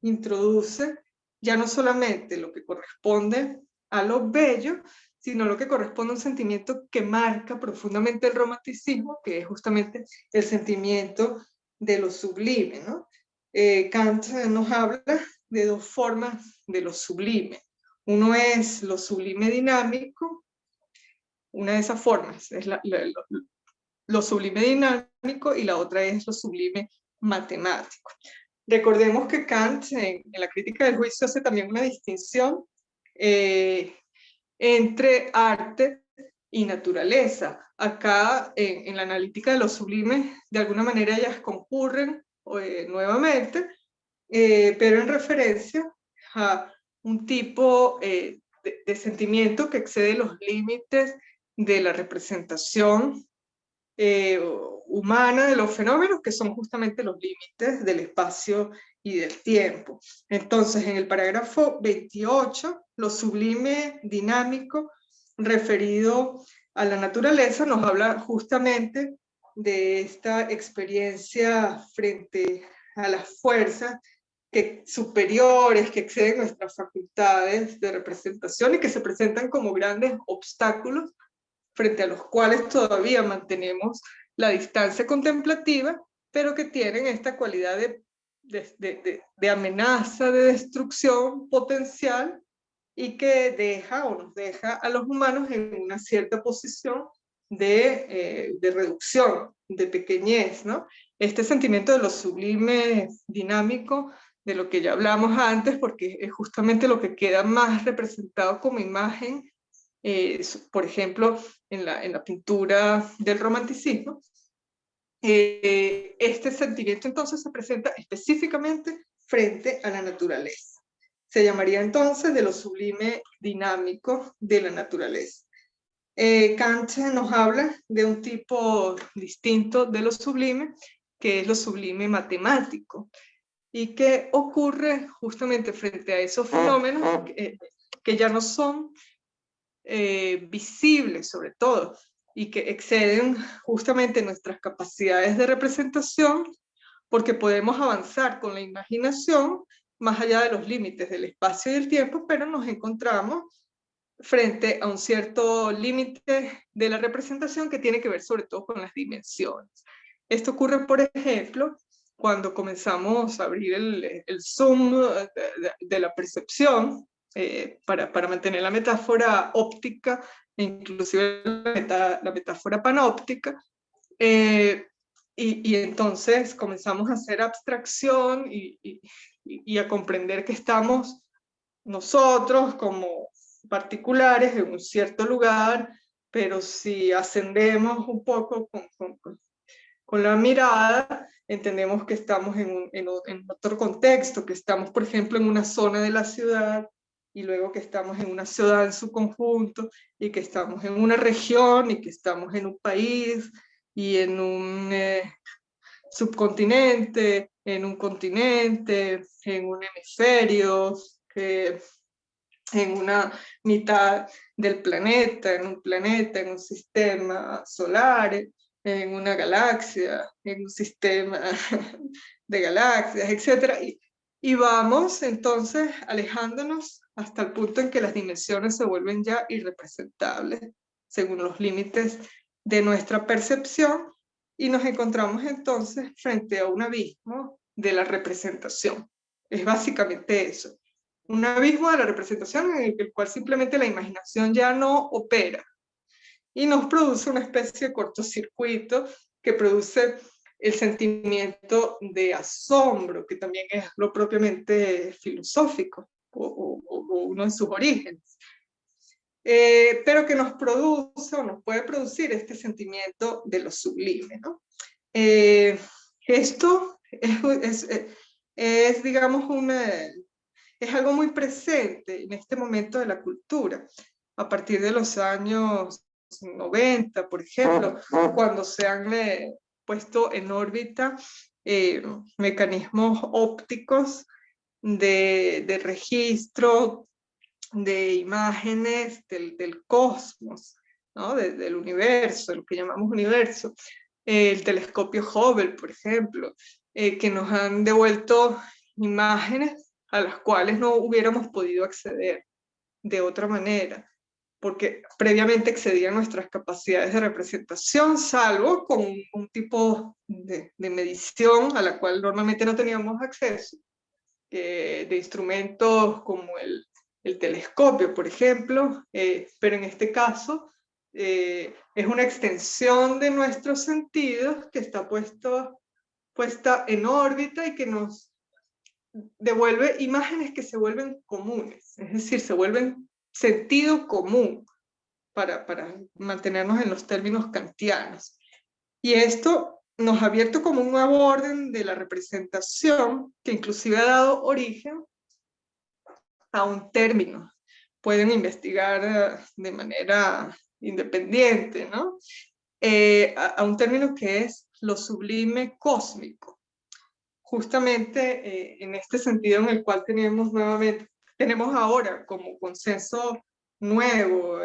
introduce ya no solamente lo que corresponde a lo bello, sino lo que corresponde a un sentimiento que marca profundamente el romanticismo, que es justamente el sentimiento de lo sublime, ¿no? Kant nos habla de dos formas de lo sublime. Uno es lo sublime dinámico, una de esas formas es lo sublime dinámico, y la otra es lo sublime matemático. Recordemos que Kant en la crítica del juicio hace también una distinción entre arte y naturaleza. Acá en la analítica de lo sublime, de alguna manera ellas concurren nuevamente, pero en referencia a un tipo de sentimiento que excede los límites de la representación humana de los fenómenos, que son justamente los límites del espacio y del tiempo. Entonces, en el parágrafo 28, lo sublime dinámico referido a la naturaleza nos habla justamente de esta experiencia frente a las fuerzas superiores que exceden nuestras facultades de representación y que se presentan como grandes obstáculos frente a los cuales todavía mantenemos la distancia contemplativa, pero que tienen esta cualidad de amenaza, de destrucción potencial, y que deja o nos deja a los humanos en una cierta posición de reducción, de pequeñez, ¿no? Este sentimiento de lo sublime dinámico, de lo que ya hablamos antes, porque es justamente lo que queda más representado como imagen, por ejemplo, en la pintura del romanticismo. Este sentimiento entonces se presenta específicamente frente a la naturaleza. Se llamaría entonces de lo sublime dinámico de la naturaleza. Kant nos habla de un tipo distinto de lo sublime, que es lo sublime matemático, y que ocurre justamente frente a esos fenómenos que ya no son visibles, sobre todo, y que exceden justamente nuestras capacidades de representación, porque podemos avanzar con la imaginación más allá de los límites del espacio y del tiempo, pero nos encontramos frente a un cierto límite de la representación que tiene que ver sobre todo con las dimensiones. Esto ocurre, por ejemplo, cuando comenzamos a abrir el zoom de la percepción, para mantener la metáfora óptica, inclusive la metáfora panóptica, y entonces comenzamos a hacer abstracción y a comprender que estamos nosotros como particulares en un cierto lugar, pero si ascendemos un poco con la mirada, entendemos que estamos en otro contexto, que estamos, por ejemplo, en una zona de la ciudad, y luego que estamos en una ciudad en su conjunto, y que estamos en una región, y que estamos en un país, y en un subcontinente, en un continente, en un hemisferio, en una mitad del planeta, en un sistema solar, en una galaxia, en un sistema de galaxias, etc. Y vamos entonces alejándonos hasta el punto en que las dimensiones se vuelven ya irrepresentables según los límites de nuestra percepción, y nos encontramos entonces frente a un abismo de la representación. Es básicamente eso. Un abismo de la representación en el cual simplemente la imaginación ya no opera y nos produce una especie de cortocircuito que produce el sentimiento de asombro, que también es lo propiamente filosófico o uno de sus orígenes, pero que nos produce o nos puede producir este sentimiento de lo sublime, ¿no? Esto es digamos, es algo muy presente en este momento de la cultura, a partir de los años 90, por ejemplo, cuando se han puesto en órbita mecanismos ópticos de registro de imágenes del cosmos, ¿no? Del universo, lo que llamamos universo. El telescopio Hubble, por ejemplo, que nos han devuelto imágenes a las cuales no hubiéramos podido acceder de otra manera, porque previamente excedían nuestras capacidades de representación, salvo con un tipo de medición a la cual normalmente no teníamos acceso, de instrumentos como el telescopio, por ejemplo, pero en este caso es una extensión de nuestros sentidos que está puesta en órbita y que nos devuelve imágenes que se vuelven comunes, es decir, se vuelven sentido común para mantenernos en los términos kantianos. Y esto nos ha abierto como un nuevo orden de la representación que inclusive ha dado origen a un término. Pueden investigar de manera independiente, ¿no? A un término que es lo sublime cósmico. justamente en este sentido en el cual tenemos ahora como consenso nuevo,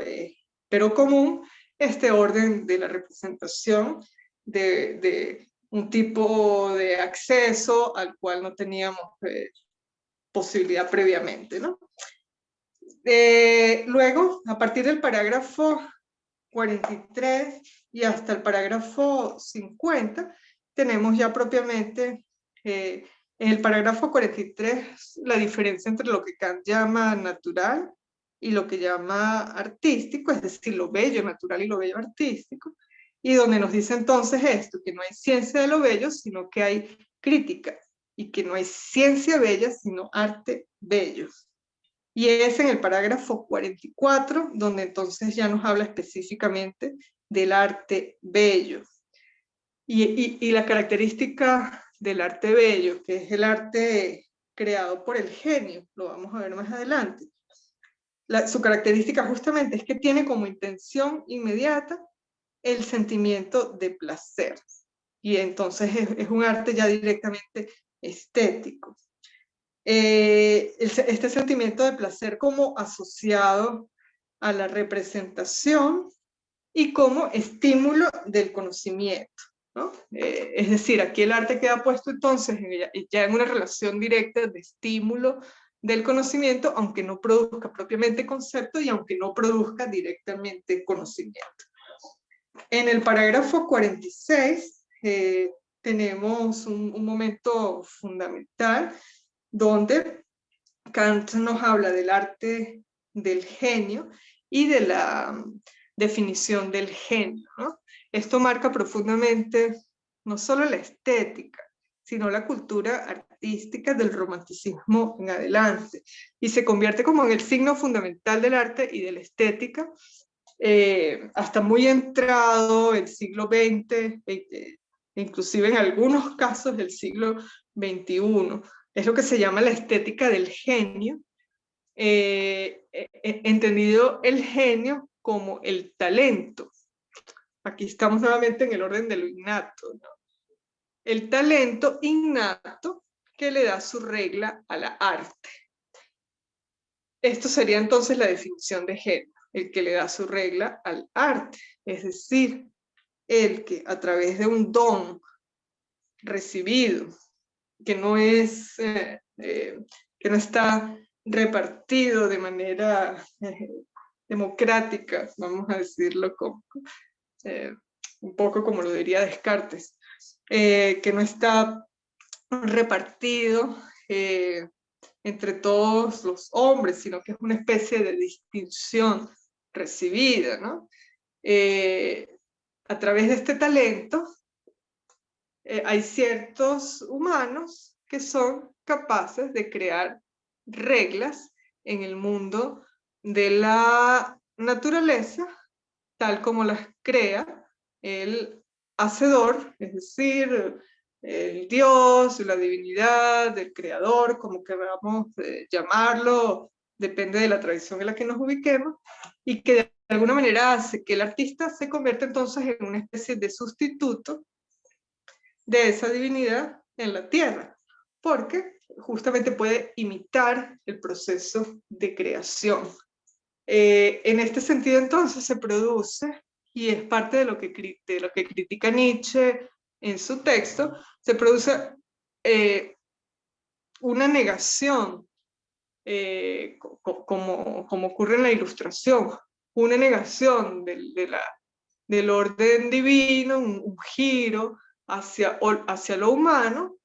pero común, este orden de la representación de un tipo de acceso al cual no teníamos posibilidad previamente, ¿no? Luego, a partir del parágrafo 43 y hasta el parágrafo 50, tenemos ya propiamente en el parágrafo 43 la diferencia entre lo que Kant llama natural y lo que llama artístico, es decir, lo bello natural y lo bello artístico, y donde nos dice entonces esto, que no hay ciencia de lo bello, sino que hay crítica, y que no hay ciencia bella, sino arte bello. Y es en el parágrafo 44 donde entonces ya nos habla específicamente del arte bello. Y la característica del arte bello, que es el arte creado por el genio, lo vamos a ver más adelante. Su característica justamente es que tiene como intención inmediata el sentimiento de placer. Y entonces es un arte ya directamente estético. Este sentimiento de placer como asociado a la representación y como estímulo del conocimiento, ¿no? Es decir, aquí el arte queda puesto entonces ya en una relación directa de estímulo del conocimiento, aunque no produzca propiamente concepto y aunque no produzca directamente conocimiento. En el parágrafo 46 tenemos un momento fundamental donde Kant nos habla del arte del genio y de la definición del genio, ¿no? Esto marca profundamente no solo la estética, sino la cultura artística del romanticismo en adelante, y se convierte como en el signo fundamental del arte y de la estética, hasta muy entrado el siglo XX, inclusive en algunos casos del siglo XXI. Es lo que se llama la estética del genio, entendido el genio como el talento. Aquí estamos nuevamente en el orden de lo innato, ¿no? El talento innato que le da su regla a la arte. Esto sería entonces la definición de genio, el que le da su regla al arte, es decir, el que a través de un don recibido, que no está repartido de manera democrática, vamos a decirlo un poco como lo diría Descartes, que no está repartido entre todos los hombres, sino que es una especie de distinción recibida, ¿no? A través de este talento, hay ciertos humanos que son capaces de crear reglas en el mundo de la naturaleza, tal como las crea el hacedor, es decir, el Dios, la divinidad, el creador, como queramos llamarlo, depende de la tradición en la que nos ubiquemos, y que de alguna manera hace que el artista se convierta entonces en una especie de sustituto de esa divinidad en la tierra, porque justamente puede imitar el proceso de creación. En este sentido entonces se produce, y es parte de lo que critica Nietzsche en su texto, se produce una negación, como ocurre en la Ilustración, una negación del orden divino, un giro hacia lo humano,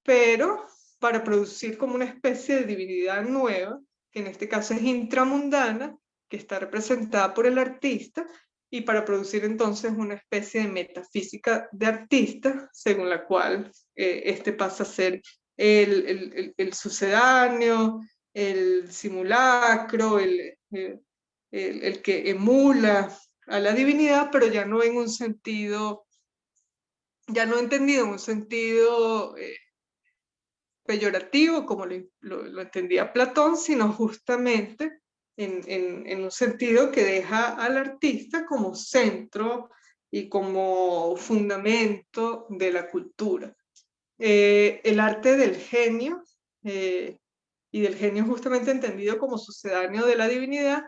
pero para producir como una especie de divinidad nueva, que en este caso es intramundana, que está representada por el artista, y para producir entonces una especie de metafísica de artista, según la cual este pasa a ser el sucedáneo, el simulacro, el que emula a la divinidad, pero ya no en un sentido, ya no entendido en un sentido peyorativo, como lo entendía Platón, sino justamente en un sentido que deja al artista como centro y como fundamento de la cultura. el arte del genio, y del genio justamente entendido como sucedáneo de la divinidad,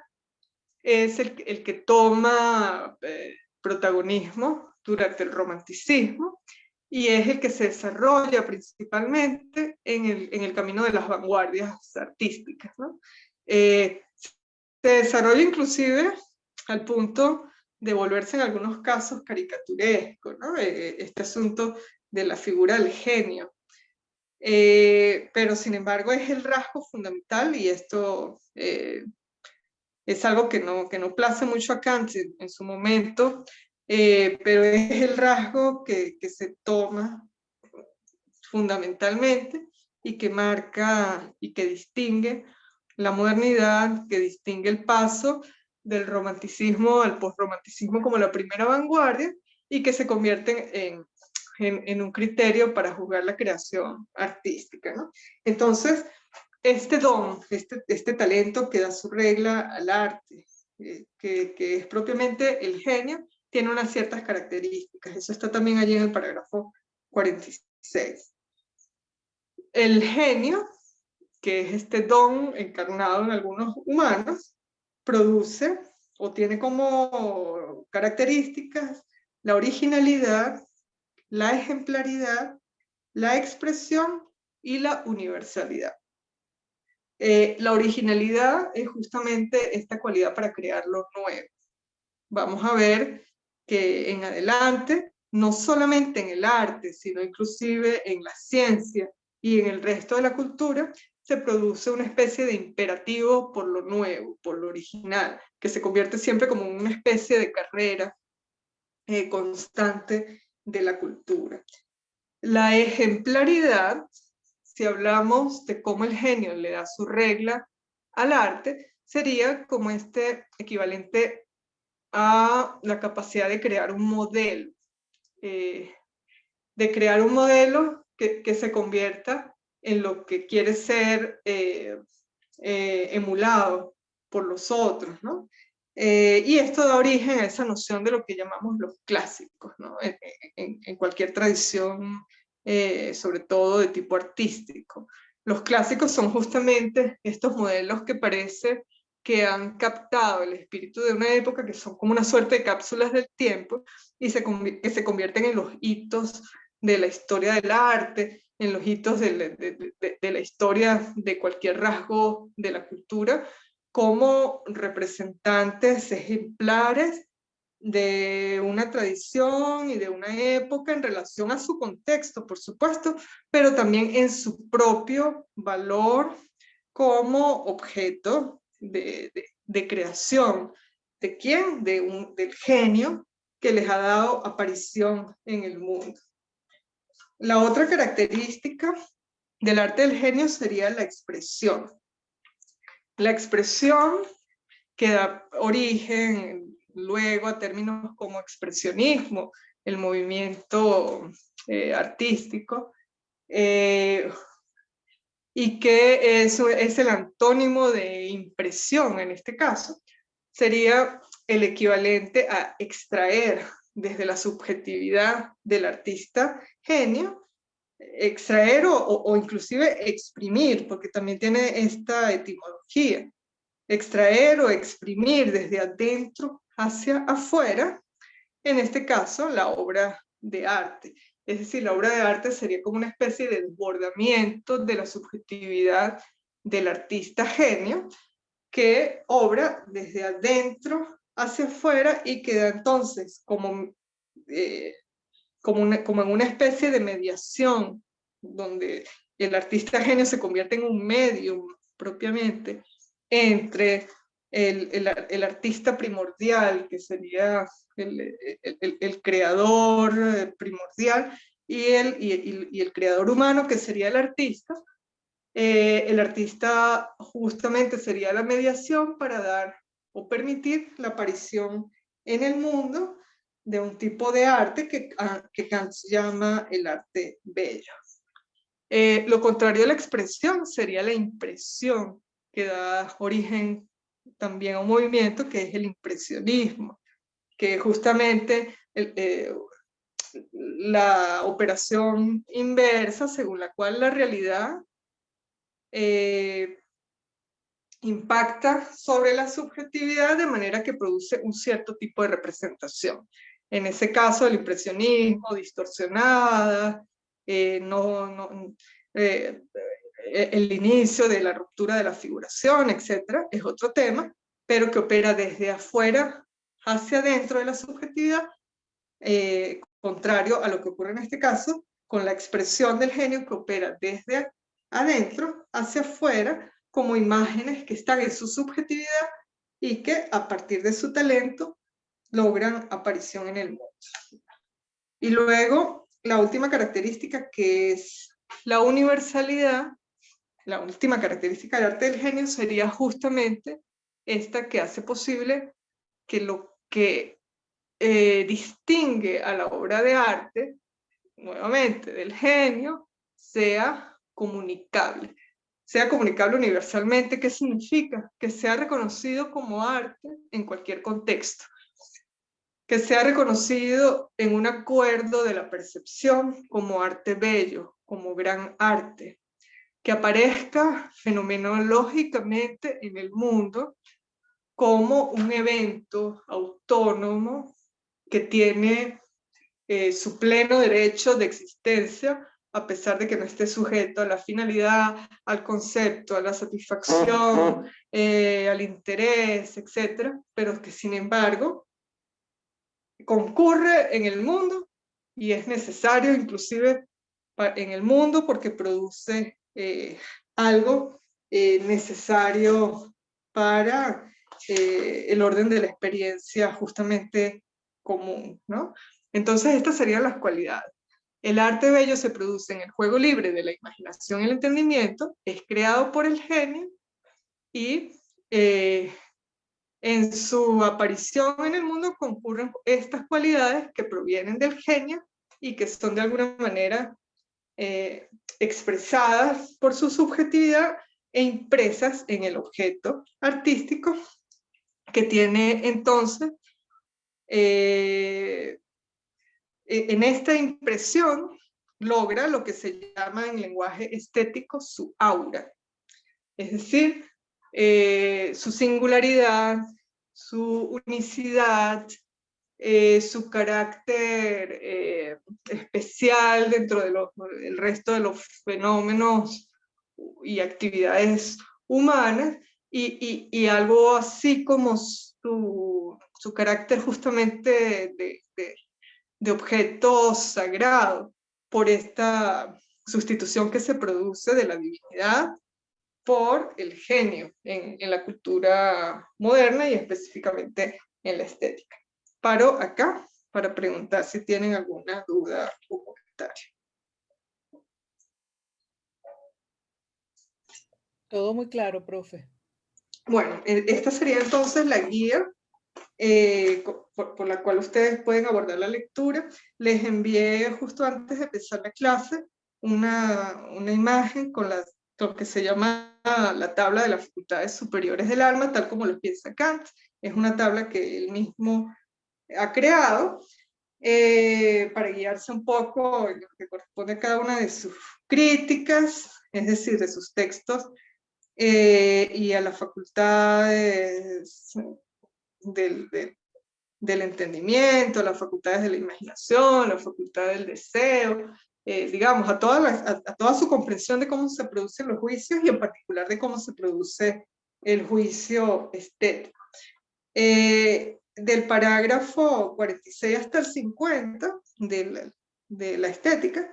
es el que toma protagonismo durante el romanticismo y es el que se desarrolla principalmente en el camino de las vanguardias artísticas, ¿no? Se desarrolla inclusive al punto de volverse en algunos casos caricaturesco, ¿no? Este asunto de la figura del genio. Pero sin embargo es el rasgo fundamental y esto es algo que no place mucho a Kant en su momento, pero es el rasgo que se toma fundamentalmente y que marca y que distingue la modernidad, que distingue el paso del romanticismo al postromanticismo como la primera vanguardia y que se convierte en un criterio para juzgar la creación artística, ¿no? Entonces, este don, este talento que da su regla al arte, que es propiamente el genio, tiene unas ciertas características. Eso está también allí en el parágrafo 46. El genio, que es este don encarnado en algunos humanos, produce o tiene como características la originalidad, la ejemplaridad, la expresión y la universalidad. La originalidad es justamente esta cualidad para crear lo nuevo. Vamos a ver que en adelante, no solamente en el arte, sino inclusive en la ciencia y en el resto de la cultura, se produce una especie de imperativo por lo nuevo, por lo original, que se convierte siempre como una especie de carrera constante de la cultura. La ejemplaridad, si hablamos de cómo el genio le da su regla al arte, sería como este equivalente a la capacidad de crear un modelo, que se convierta en lo que quiere ser emulado por los otros, ¿no? Y esto da origen a esa noción de lo que llamamos los clásicos, ¿no? En cualquier tradición, sobre todo de tipo artístico. Los clásicos son justamente estos modelos que parece que han captado el espíritu de una época, que son como una suerte de cápsulas del tiempo, y que se convierten en los hitos de la historia del arte, en los hitos de la historia de cualquier rasgo de la cultura, como representantes ejemplares de una tradición y de una época en relación a su contexto, por supuesto, pero también en su propio valor como objeto de creación. ¿De quién? Del genio que les ha dado aparición en el mundo. La otra característica del arte del genio sería la expresión. La expresión que da origen luego a términos como expresionismo, el movimiento artístico, y que eso es el antónimo de impresión en este caso, sería el equivalente a extraer desde la subjetividad del artista genio, extraer o inclusive exprimir, porque también tiene esta etimología, extraer o exprimir desde adentro hacia afuera, en este caso la obra de arte. Es decir, la obra de arte sería como una especie de desbordamiento de la subjetividad del artista genio, que obra desde adentro hacia afuera y queda entonces como en una especie de mediación, donde el artista genio se convierte en un medium propiamente entre el artista primordial, que sería el creador primordial, y el creador humano, que sería el artista. El artista justamente sería la mediación para dar o permitir la aparición en el mundo de un tipo de arte que Kant llama el arte bello. Lo contrario de la expresión sería la impresión, que da origen también a un movimiento que es el impresionismo, que justamente la operación inversa, según la cual la realidad impacta sobre la subjetividad de manera que produce un cierto tipo de representación. En ese caso, el impresionismo, distorsionada, el inicio de la ruptura de la figuración, etcétera, es otro tema, pero que opera desde afuera hacia adentro de la subjetividad, contrario a lo que ocurre en este caso, con la expresión del genio que opera desde adentro hacia afuera, como imágenes que están en su subjetividad y que a partir de su talento logran aparición en el mundo. Y luego, la última característica, que es la universalidad, la última característica del arte del genio sería justamente esta que hace posible que lo que distingue a la obra de arte, nuevamente, del genio, sea comunicable universalmente. ¿Qué significa? Que sea reconocido como arte en cualquier contexto, que sea reconocido en un acuerdo de la percepción como arte bello, como gran arte, que aparezca fenomenológicamente en el mundo como un evento autónomo que tiene su pleno derecho de existencia, a pesar de que no esté sujeto a la finalidad, al concepto, a la satisfacción, al interés, etc., pero que sin embargo concurre en el mundo y es necesario inclusive en el mundo porque produce algo necesario para el orden de la experiencia justamente común, ¿no? Entonces estas serían las cualidades. El arte bello se produce en el juego libre de la imaginación y el entendimiento, es creado por el genio y en su aparición en el mundo concurren estas cualidades que provienen del genio y que son de alguna manera expresadas por su subjetividad e impresas en el objeto artístico, que tiene entonces en esta impresión logra lo que se llama en lenguaje estético su aura, es decir, su singularidad, su unicidad, su carácter especial dentro del resto de los fenómenos y actividades humanas, y algo así como su carácter justamente de objeto sagrado, por esta sustitución que se produce de la divinidad por el genio en la cultura moderna y específicamente en la estética. Paro acá para preguntar si tienen alguna duda o comentario. Todo muy claro, profe. Bueno, esta sería entonces la guía por la cual ustedes pueden abordar la lectura. Les envié justo antes de empezar la clase una imagen con lo que se llama la tabla de las facultades superiores del alma, tal como lo piensa Kant. Es una tabla que él mismo ha creado para guiarse un poco en lo que corresponde a cada una de sus críticas, es decir, de sus textos, y a las facultades del entendimiento, las facultades de la imaginación, la facultad del deseo, digamos, a toda su comprensión de cómo se producen los juicios y en particular de cómo se produce el juicio estético. Del parágrafo 46 hasta el 50 de la estética,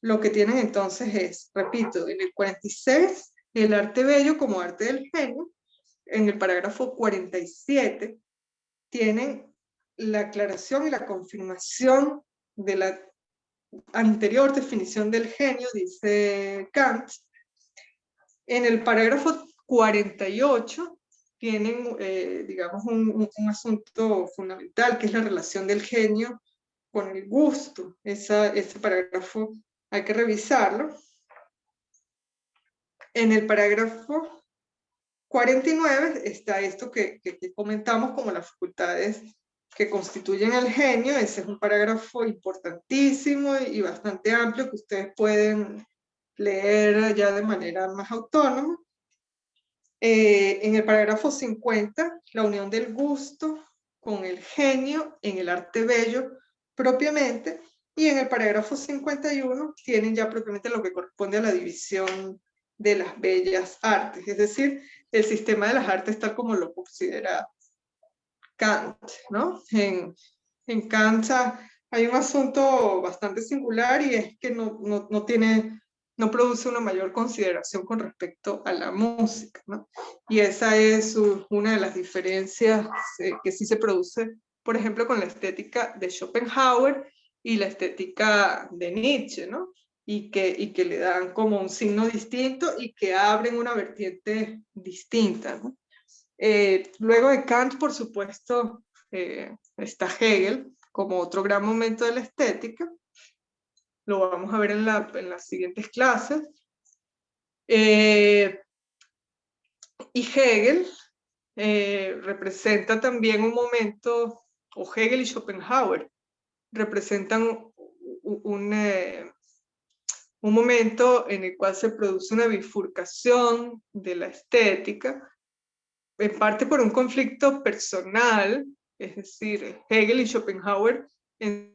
lo que tienen entonces es, repito, en el 46, el arte bello como arte del genio. En el parágrafo 47 tienen la aclaración y la confirmación de la anterior definición del genio, dice Kant. En el parágrafo 48 tienen, digamos, un asunto fundamental, que es la relación del genio con el gusto. Ese parágrafo hay que revisarlo. En el parágrafo 49 está esto que comentamos como las facultades que constituyen el genio. Ese es un parágrafo importantísimo y bastante amplio que ustedes pueden leer ya de manera más autónoma. En el parágrafo 50, la unión del gusto con el genio en el arte bello propiamente, y en el parágrafo 51 tienen ya propiamente lo que corresponde a la división de las bellas artes, es decir, el sistema de las artes tal como lo considera Kant, ¿no? En Kant hay un asunto bastante singular, y es que no produce una mayor consideración con respecto a la música, ¿no? Y esa es una de las diferencias que sí se produce, por ejemplo, con la estética de Schopenhauer y la estética de Nietzsche, ¿no? Y que le dan como un signo distinto y que abren una vertiente distinta, ¿no? Luego de Kant, por supuesto, está Hegel como otro gran momento de la estética. Lo vamos a ver en las siguientes clases. Y Hegel representa también un momento, o Hegel y Schopenhauer representan un momento en el cual se produce una bifurcación de la estética, en parte por un conflicto personal, es decir, Hegel y Schopenhauer en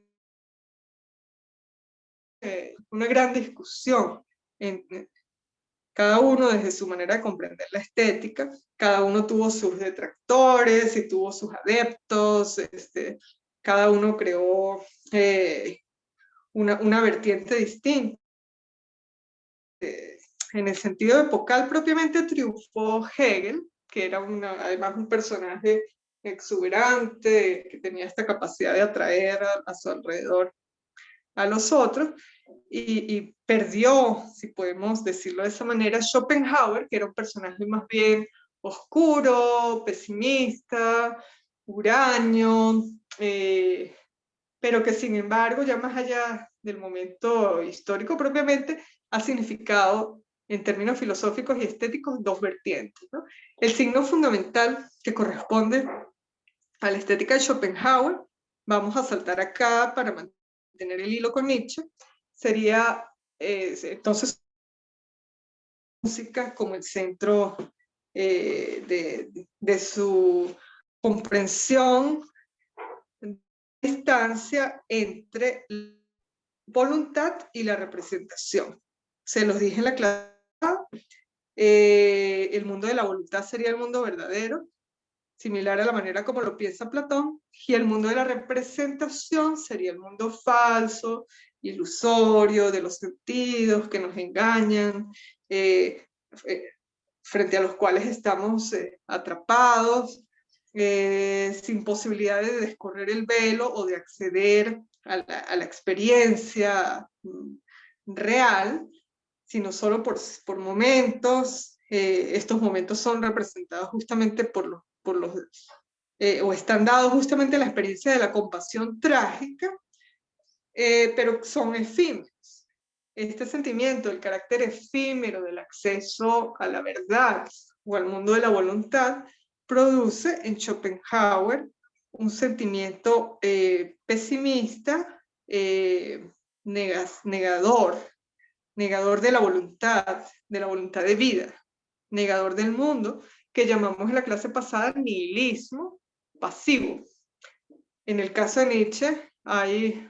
una gran discusión, cada uno desde su manera de comprender la estética. Cada uno tuvo sus detractores y tuvo sus adeptos, cada uno creó una vertiente distinta. En el sentido epocal propiamente triunfó Hegel, que era además un personaje exuberante, que tenía esta capacidad de atraer a su alrededor a los otros, y perdió, si podemos decirlo de esa manera, Schopenhauer, que era un personaje más bien oscuro, pesimista, huraño, pero que sin embargo, ya más allá del momento histórico propiamente, ha significado en términos filosóficos y estéticos dos vertientes, ¿no? El signo fundamental que corresponde a la estética de Schopenhauer, vamos a saltar acá para mantener el hilo con Nietzsche, sería entonces música como el centro de su comprensión, distancia entre la voluntad y la representación. Se los dije en la clase, el mundo de la voluntad sería el mundo verdadero, similar a la manera como lo piensa Platón, y el mundo de la representación sería el mundo falso, ilusorio, de los sentidos que nos engañan, frente a los cuales estamos atrapados, sin posibilidad de descorrer el velo o de acceder a la experiencia real, sino solo por momentos. Estos momentos son representados justamente por los o están dados justamente la experiencia de la compasión trágica, pero son efímeros. Este sentimiento, el carácter efímero del acceso a la verdad o al mundo de la voluntad, produce en Schopenhauer un sentimiento pesimista, negador de la voluntad de vida, negador del mundo, que llamamos en la clase pasada nihilismo pasivo. En el caso de Nietzsche hay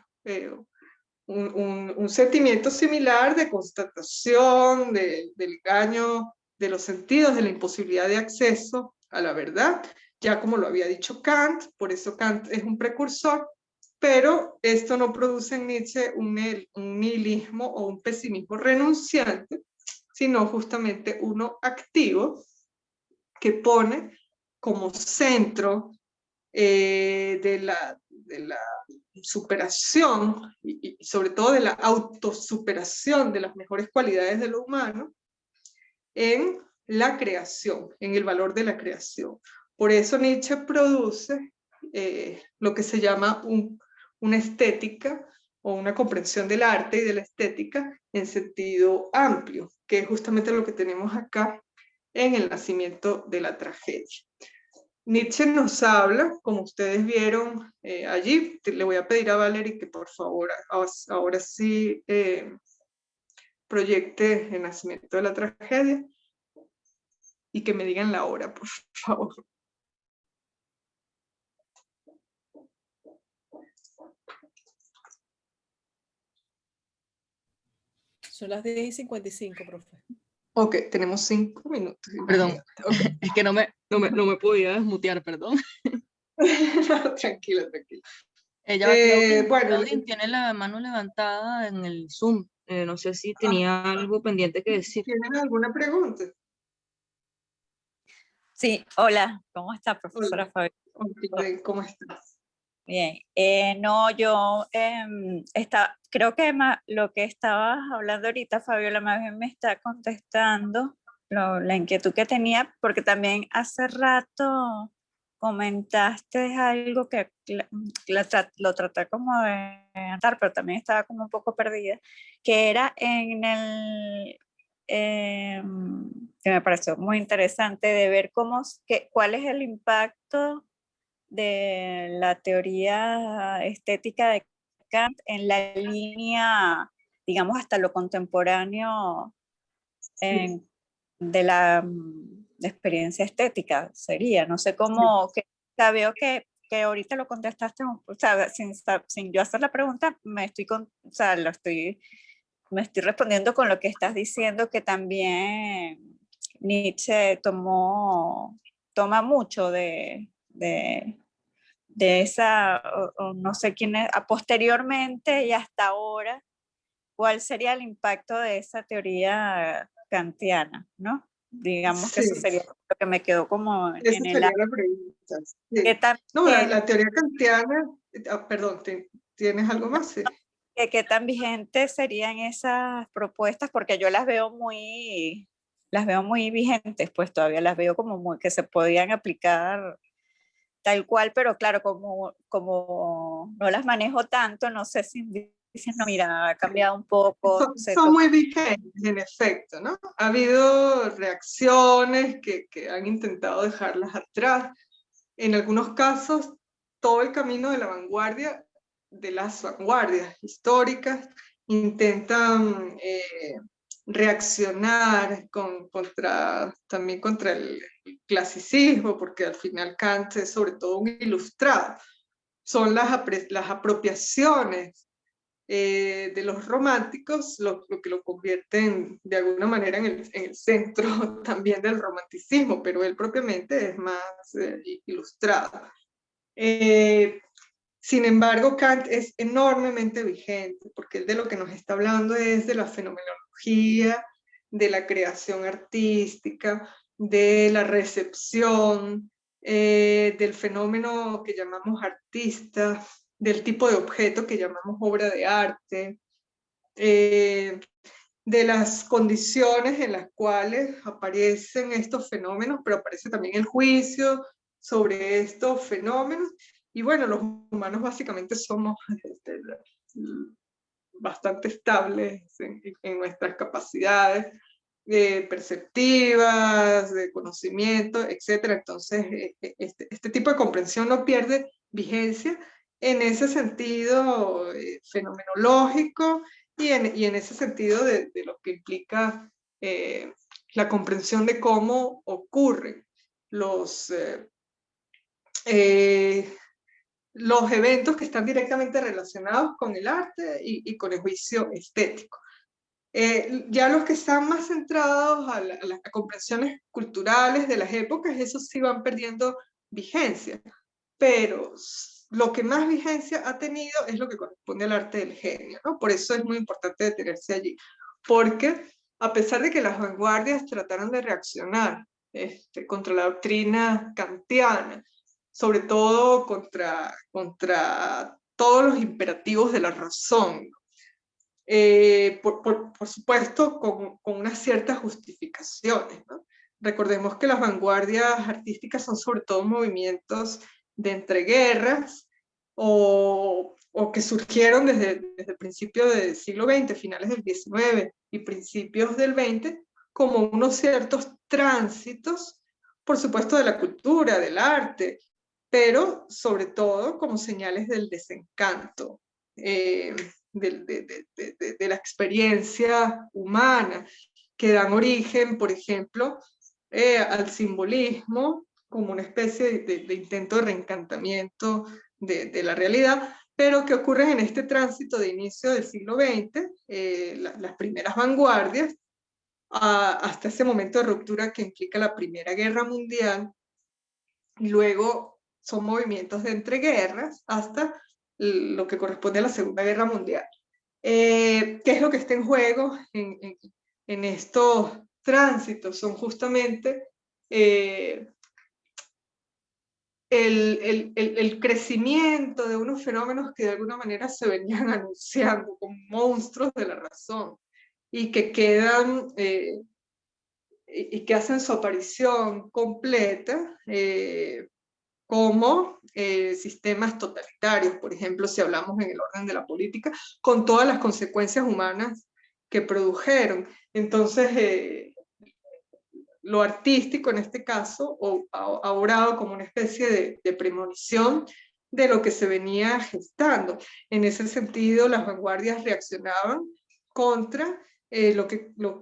un sentimiento similar de constatación, del engaño de los sentidos, de la imposibilidad de acceso a la verdad, ya como lo había dicho Kant. Por eso Kant es un precursor, pero esto no produce en Nietzsche un nihilismo o un pesimismo renunciante, sino justamente uno activo, que pone como centro de la superación y sobre todo de la autosuperación de las mejores cualidades de lo humano en la creación, en el valor de la creación. Por eso Nietzsche produce lo que se llama una estética o una comprensión del arte y de la estética en sentido amplio, que es justamente lo que tenemos acá en el nacimiento de la tragedia. Nietzsche nos habla, como ustedes vieron allí. Le voy a pedir a Valerie que por favor ahora sí proyecte el nacimiento de la tragedia y que me digan la hora, por favor. Son las 10:55, profe. Ok, tenemos 5 minutos. Perdón, Okay. es que no me podía desmutear, perdón. No, tranquila, tranquila. Bueno, Claudine tiene la mano levantada en el Zoom. No sé si tenía algo pendiente que decir. ¿tienen alguna pregunta? Sí, hola, ¿cómo está, profesora Hola. Fabi? Ok, ¿cómo estás? Bien, no, yo creo que lo que estabas hablando ahorita, Fabiola, más bien me está contestando la inquietud que tenía, porque también hace rato comentaste algo que lo traté como de andar, pero también estaba como un poco perdida, que era que me pareció muy interesante de ver cuál es el impacto de la teoría estética de Kant en la línea, digamos, hasta lo contemporáneo de la experiencia estética sería. No sé cómo, veo que ahorita lo contestaste, o sea, sin yo hacer la pregunta, me estoy respondiendo con lo que estás diciendo, que también Nietzsche toma mucho de esa, o no sé quién es, posteriormente y hasta ahora, cuál sería el impacto de esa teoría kantiana, ¿no? Digamos que eso Sí, sería lo que me quedó como esa en el sería aire. la pregunta. Sí. Que No, también, la teoría kantiana, perdón, ¿tienes algo más? Sí. qué tan vigentes serían esas propuestas, porque yo las veo muy vigentes, pues todavía las veo como muy que se podían aplicar tal cual, pero claro, como no las manejo tanto, no sé si dicen, no, mira, ha cambiado un poco. Son muy vigentes, en efecto, ¿no? Ha habido reacciones que han intentado dejarlas atrás. En algunos casos, todo el camino de la vanguardia, de las vanguardias históricas, intentan reaccionar también contra el clasicismo, porque al final Kant es sobre todo un ilustrado. Son las apropiaciones de los románticos lo que lo convierten de alguna manera en el centro también del romanticismo, pero él propiamente es más ilustrado. Sin embargo, Kant es enormemente vigente, porque él de lo que nos está hablando es de la fenomenología, de la creación artística, de la recepción, del fenómeno que llamamos artista, del tipo de objeto que llamamos obra de arte, de las condiciones en las cuales aparecen estos fenómenos, pero aparece también el juicio sobre estos fenómenos. Y bueno, los humanos básicamente somos bastante estables en nuestras capacidades perceptivas, de conocimiento, etc. Entonces, este tipo de comprensión no pierde vigencia en ese sentido fenomenológico y en ese sentido de lo que implica la comprensión de cómo ocurren los eventos que están directamente relacionados con el arte y con el juicio estético. Ya los que están más centrados a las comprensiones culturales de las épocas, esos sí van perdiendo vigencia, pero lo que más vigencia ha tenido es lo que corresponde al arte del genio, ¿no? Por eso es muy importante detenerse allí, porque a pesar de que las vanguardias trataron de reaccionar contra la doctrina kantiana, sobre todo contra todos los imperativos de la razón, por supuesto con unas ciertas justificaciones, ¿no? Recordemos que las vanguardias artísticas son sobre todo movimientos de entreguerras o que surgieron desde el principio del siglo XX, finales del XIX y principios del XX, como unos ciertos tránsitos por supuesto, de la cultura, del arte, pero sobre todo como señales del desencanto, de la experiencia humana, que dan origen, por ejemplo, al simbolismo como una especie de intento de reencantamiento de la realidad, pero que ocurren en este tránsito de inicio del siglo XX, las primeras vanguardias, hasta ese momento de ruptura que implica la Primera Guerra Mundial, y luego son movimientos de entreguerras hasta lo que corresponde a la Segunda Guerra Mundial. ¿Qué es lo que está en juego en estos tránsitos? Son justamente el crecimiento de unos fenómenos que de alguna manera se venían anunciando como monstruos de la razón y que quedan y que hacen su aparición completa como sistemas totalitarios, por ejemplo, si hablamos en el orden de la política, con todas las consecuencias humanas que produjeron. Entonces, lo artístico en este caso ha obrado como una especie de premonición de lo que se venía gestando. En ese sentido, las vanguardias reaccionaban contra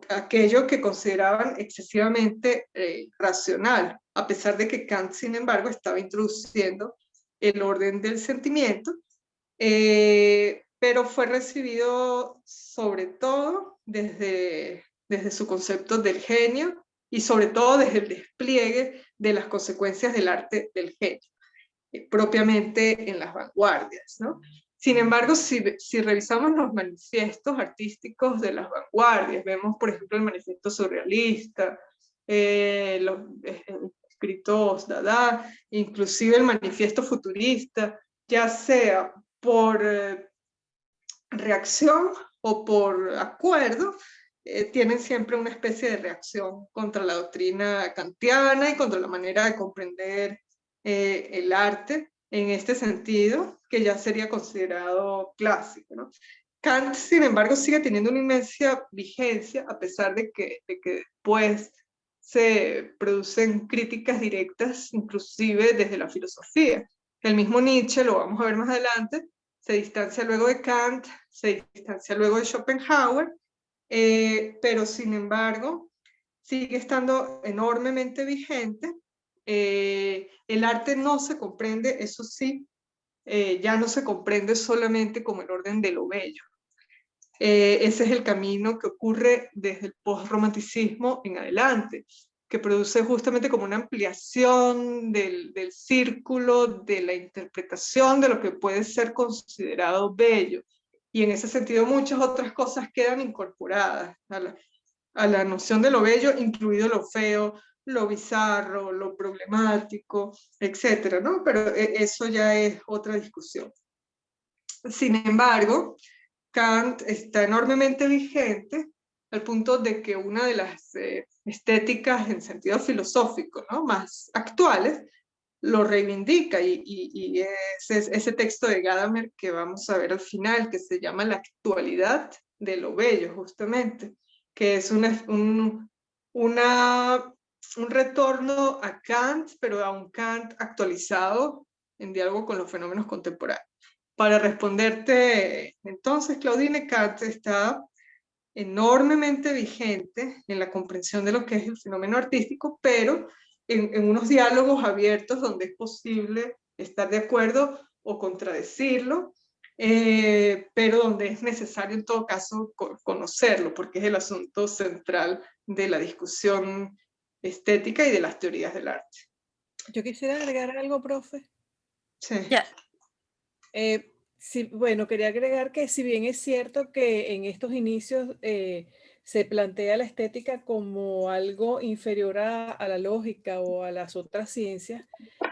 aquello que consideraban excesivamente racional, a pesar de que Kant, sin embargo, estaba introduciendo el orden del sentimiento, pero fue recibido sobre todo desde su concepto del genio y sobre todo desde el despliegue de las consecuencias del arte del genio, propiamente en las vanguardias, ¿no? Sin embargo, si revisamos los manifiestos artísticos de las vanguardias, vemos, por ejemplo, el manifiesto surrealista, los escritos Dada, inclusive el manifiesto futurista, ya sea por reacción o por acuerdo, tienen siempre una especie de reacción contra la doctrina kantiana y contra la manera de comprender el arte en este sentido, que ya sería considerado clásico, ¿no? Kant, sin embargo, sigue teniendo una inmensa vigencia, a pesar de que después se producen críticas directas, inclusive desde la filosofía. El mismo Nietzsche, lo vamos a ver más adelante, se distancia luego de Kant, se distancia luego de Schopenhauer, pero sin embargo sigue estando enormemente vigente. El arte no se comprende, eso sí, ya no se comprende solamente como el orden de lo bello. Ese es el camino que ocurre desde el postromanticismo en adelante, que produce justamente como una ampliación del círculo de la interpretación de lo que puede ser considerado bello. Y en ese sentido muchas otras cosas quedan incorporadas a la noción de lo bello, incluido lo feo, lo bizarro, lo problemático, etcétera, ¿no? Pero eso ya es otra discusión. Sin embargo, Kant está enormemente vigente al punto de que una de las estéticas en sentido filosófico, ¿no?, más actuales lo reivindica, y es ese texto de Gadamer que vamos a ver al final, que se llama La actualidad de lo bello, justamente, que es un retorno a Kant, pero a un Kant actualizado en diálogo con los fenómenos contemporáneos. Para responderte, entonces, Claudine, Kant está enormemente vigente en la comprensión de lo que es el fenómeno artístico, pero en unos diálogos abiertos donde es posible estar de acuerdo o contradecirlo, pero donde es necesario en todo caso conocerlo, porque es el asunto central de la discusión estética y de las teorías del arte. Yo quisiera agregar algo, profe. Sí. Ya. Sí, bueno, quería agregar que si bien es cierto que en estos inicios se plantea la estética como algo inferior a la lógica o a las otras ciencias,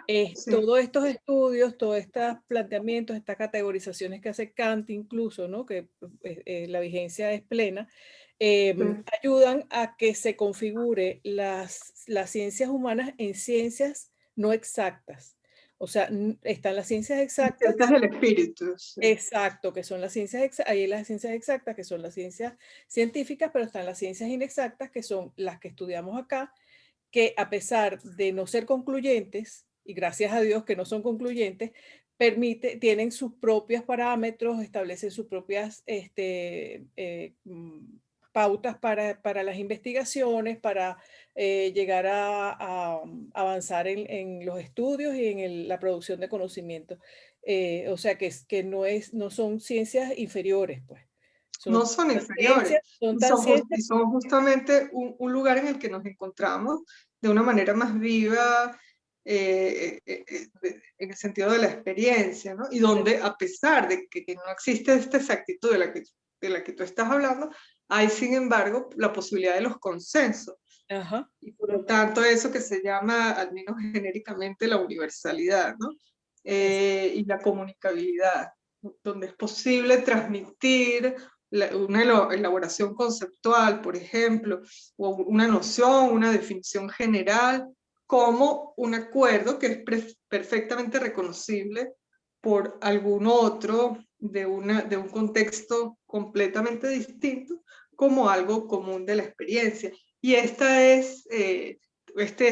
Sí. todos estos estudios, todos estos planteamientos, estas categorizaciones que hace Kant incluso, ¿no?, que la vigencia es plena, ayudan a que se configure las ciencias humanas en ciencias no exactas. O sea, están las ciencias exactas. Ciencias del espíritu. Sí. Exacto, que son las ciencias exactas. Hay las ciencias exactas, que son las ciencias científicas, pero están las ciencias inexactas, que son las que estudiamos acá, que a pesar de no ser concluyentes, y gracias a Dios que no son concluyentes, tienen sus propios parámetros, establecen sus propias pautas para las investigaciones, para llegar a avanzar en los estudios y en la producción de conocimiento. O sea que no son ciencias inferiores, pues. No son inferiores, son tan y son justamente un lugar en el que nos encontramos de una manera más viva, en el sentido de la experiencia, ¿no? Y donde, a pesar de que no existe esta exactitud de la que tú estás hablando, hay, sin embargo, la posibilidad de los consensos. Ajá. Y por lo tanto, eso que se llama, al menos genéricamente, la universalidad, ¿no? Y la comunicabilidad, donde es posible transmitir una elaboración conceptual, por ejemplo, o una noción, una definición general, como un acuerdo que es perfectamente reconocible por algún otro de un contexto completamente distinto, como algo común de la experiencia. Y este es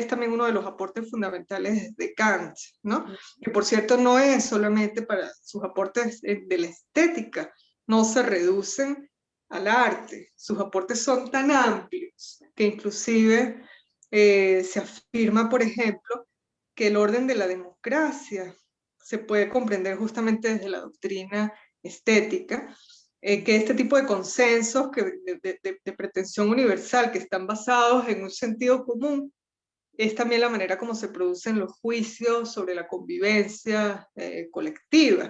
también uno de los aportes fundamentales de Kant, ¿no? Que por cierto no es solamente para sus aportes de la estética, no se reducen al arte. Sus aportes son tan amplios que inclusive se afirma, por ejemplo, que el orden de la democracia se puede comprender justamente desde la doctrina estética, que este tipo de consensos de pretensión universal que están basados en un sentido común es también la manera como se producen los juicios sobre la convivencia colectiva.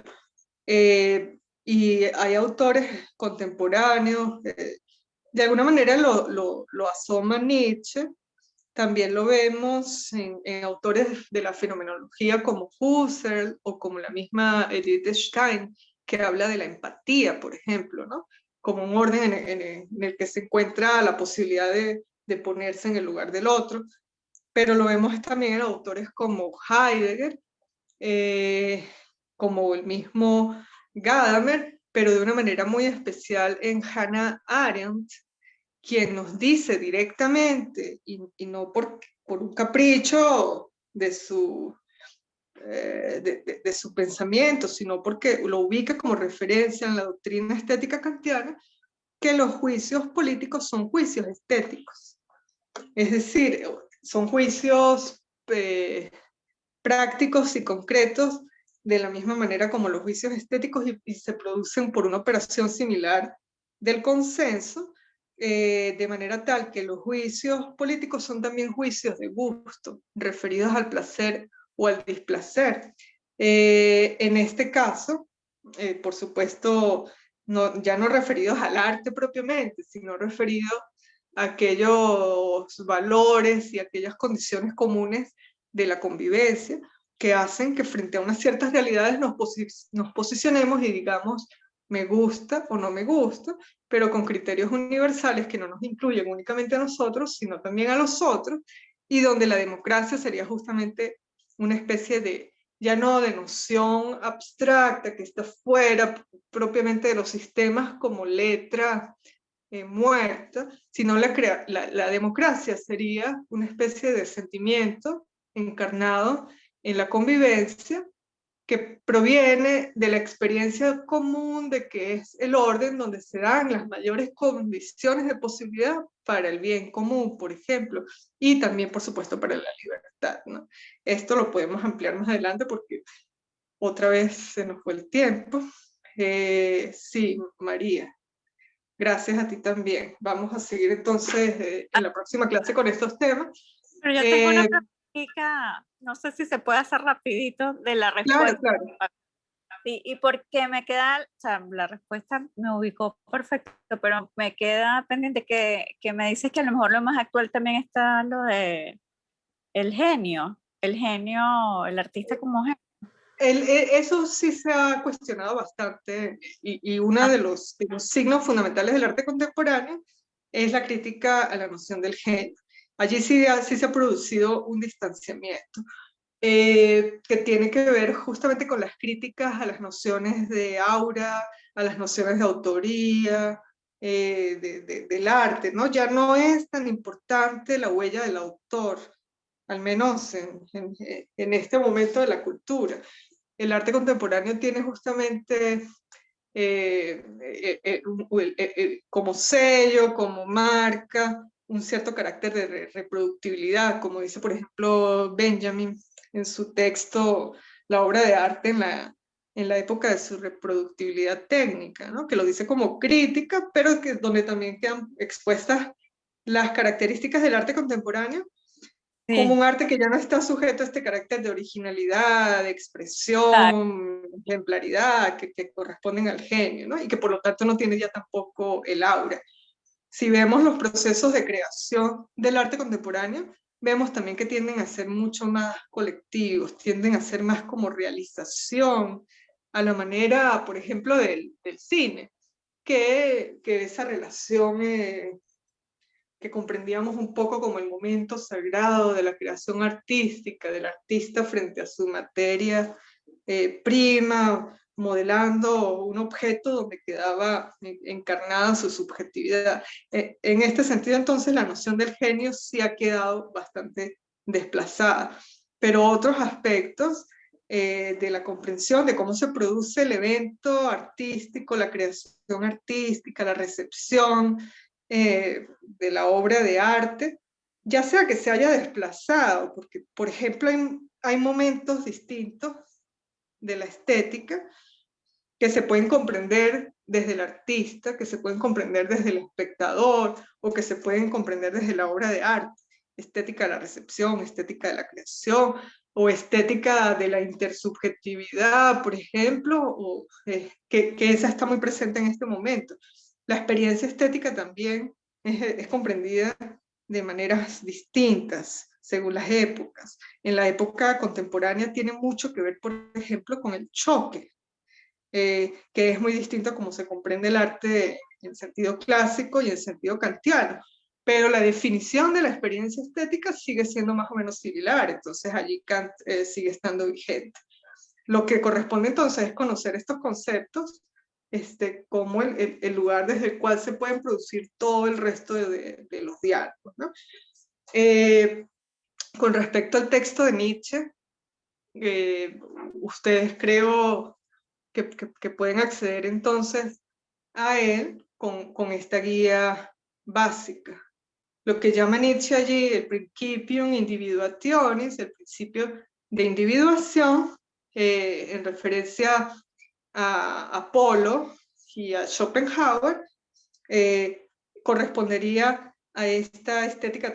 Y hay autores contemporáneos, de alguna manera lo asoma Nietzsche, también lo vemos en autores de la fenomenología como Husserl o como la misma Edith Stein, que habla de la empatía, por ejemplo, ¿no? Como un orden en el que se encuentra la posibilidad de ponerse en el lugar del otro, pero lo vemos también en autores como Heidegger, como el mismo Gadamer, pero de una manera muy especial en Hannah Arendt, quien nos dice directamente, y no por un capricho de su pensamiento, sino porque lo ubica como referencia en la doctrina estética kantiana, que los juicios políticos son juicios estéticos. Es decir, son juicios prácticos y concretos de la misma manera como los juicios estéticos y se producen por una operación similar del consenso, de manera tal que los juicios políticos son también juicios de gusto, referidos al placer o al displacer. En este caso, por supuesto, ya no referidos al arte propiamente, sino referidos a aquellos valores y aquellas condiciones comunes de la convivencia que hacen que frente a unas ciertas realidades nos posicionemos y digamos me gusta o no me gusta, pero con criterios universales que no nos incluyen únicamente a nosotros, sino también a los otros, y donde la democracia sería justamente una especie de, ya no de noción abstracta que está fuera propiamente de los sistemas como letra muerta, sino la democracia sería una especie de sentimiento encarnado en la convivencia que proviene de la experiencia común de que es el orden donde se dan las mayores condiciones de posibilidad para el bien común, por ejemplo, y también, por supuesto, para la libertad, ¿no? Esto lo podemos ampliar más adelante porque otra vez se nos fue el tiempo. Sí, María. Gracias a ti también. Vamos a seguir entonces en la próxima clase con estos temas. Pero yo tengo una pregunta, no sé si se puede hacer rapidito de la respuesta. Claro. Sí, y porque me queda, o sea, la respuesta me ubicó perfecto, pero me queda pendiente que me dices que a lo mejor lo más actual también está lo de el artista como genio. Eso sí se ha cuestionado bastante y uno de los signos fundamentales del arte contemporáneo es la crítica a la noción del genio. Allí sí se ha producido un distanciamiento que tiene que ver justamente con las críticas a las nociones de aura, a las nociones de autoría, del arte, ¿no? Ya no es tan importante la huella del autor, al menos en este momento de la cultura. El arte contemporáneo tiene justamente como sello, como marca, un cierto carácter de reproductibilidad, como dice, por ejemplo, Benjamin en su texto La obra de arte en la época de su reproductibilidad técnica, ¿no? Que lo dice como crítica, pero que, donde también quedan expuestas las características del arte contemporáneo como un arte que ya no está sujeto a este carácter de originalidad, de expresión, ejemplaridad, que corresponden al genio, ¿no? Y que por lo tanto no tiene ya tampoco el aura. Si vemos los procesos de creación del arte contemporáneo, vemos también que tienden a ser mucho más colectivos, tienden a ser más como realización, a la manera, por ejemplo, del cine, que esa relación que comprendíamos un poco como el momento sagrado de la creación artística, del artista frente a su materia prima, modelando un objeto donde quedaba encarnada su subjetividad. En este sentido, entonces, la noción del genio sí ha quedado bastante desplazada, pero otros aspectos de la comprensión de cómo se produce el evento artístico, la creación artística, la recepción, de la obra de arte, ya sea que se haya desplazado, porque, por ejemplo, hay momentos distintos de la estética que se pueden comprender desde el artista, que se pueden comprender desde el espectador, o que se pueden comprender desde la obra de arte. Estética de la recepción, estética de la creación, o estética de la intersubjetividad, por ejemplo, o, que esa está muy presente en este momento. La experiencia estética también es comprendida de maneras distintas según las épocas. En la época contemporánea tiene mucho que ver, por ejemplo, con el choque, que es muy distinto a cómo se comprende el arte en sentido clásico y en sentido kantiano. Pero la definición de la experiencia estética sigue siendo más o menos similar, entonces allí Kant sigue estando vigente. Lo que corresponde entonces es conocer estos conceptos como el lugar desde el cual se pueden producir todo el resto de los diálogos, ¿no? Con respecto al texto de Nietzsche, ustedes creo que pueden acceder entonces a él con esta guía básica. Lo que llama Nietzsche allí el principium individuationis, el principio de individuación, en referencia a Apolo y a Schopenhauer, correspondería a esta estética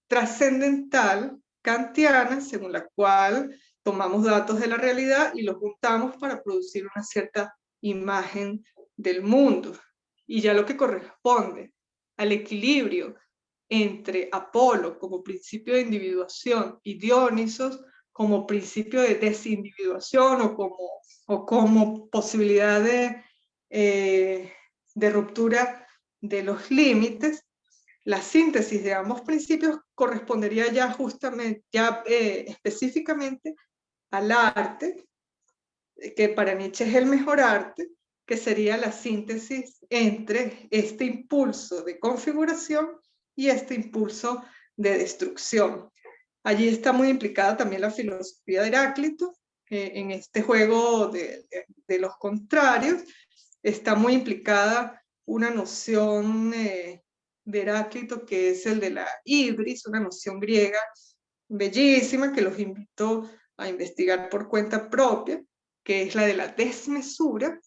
trascendental kantiana, según la cual tomamos datos de la realidad y los juntamos para producir una cierta imagen del mundo. Y ya lo que corresponde al equilibrio entre Apolo como principio de individuación y Dionisos como principio de desindividuación o como posibilidad de ruptura de los límites, la síntesis de ambos principios correspondería ya justamente, específicamente al arte, que para Nietzsche es el mejor arte, que sería la síntesis entre este impulso de configuración y este impulso de destrucción. Allí está muy implicada también la filosofía de Heráclito, en este juego de los contrarios. Está muy implicada una noción de Heráclito que es el de la híbris, una noción griega bellísima que los invito a investigar por cuenta propia, que es la de la desmesura,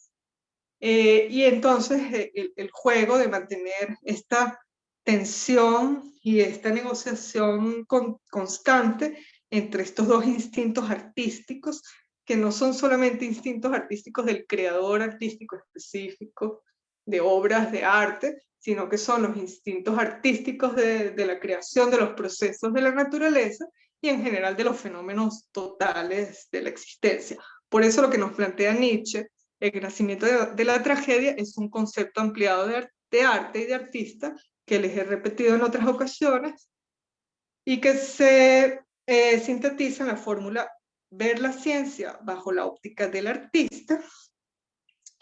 y entonces el juego de mantener esta tensión y esta negociación constante entre estos dos instintos artísticos, que no son solamente instintos artísticos del creador artístico específico de obras de arte, sino que son los instintos artísticos de la creación de los procesos de la naturaleza y en general de los fenómenos totales de la existencia. Por eso lo que nos plantea Nietzsche, el nacimiento de la tragedia, es un concepto ampliado de arte y de artista que les he repetido en otras ocasiones y que se sintetiza en la fórmula ver la ciencia bajo la óptica del artista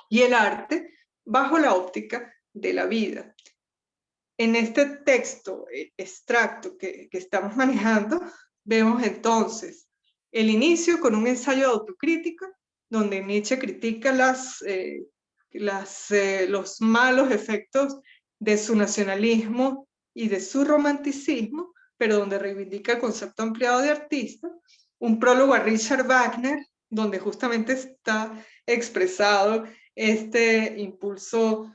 y el arte bajo la óptica de la vida. En este texto extracto que estamos manejando, vemos entonces el inicio con un ensayo de autocrítica, donde Nietzsche critica los malos efectos de su nacionalismo y de su romanticismo, pero donde reivindica el concepto ampliado de artista. Un prólogo a Richard Wagner, donde justamente está expresado este impulso,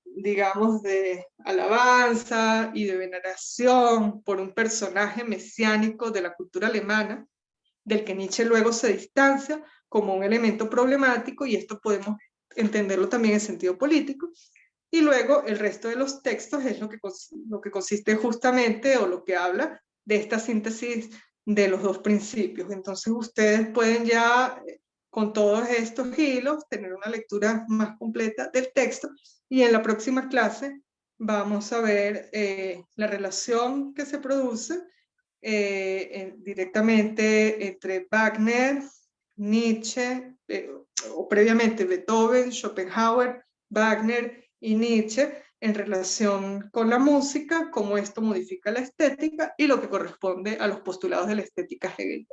digamos, de alabanza y de veneración por un personaje mesiánico de la cultura alemana, del que Nietzsche luego se distancia como un elemento problemático, y esto podemos entenderlo también en sentido político. Y luego el resto de los textos es lo que consiste justamente, o lo que habla de esta síntesis de los dos principios. Entonces ustedes pueden ya, con todos estos hilos, tener una lectura más completa del texto, y en la próxima clase vamos a ver la relación que se produce directamente entre Wagner, Nietzsche, o previamente Beethoven, Schopenhauer, Wagner y Nietzsche, en relación con la música, cómo esto modifica la estética y lo que corresponde a los postulados de la estética hegeliana.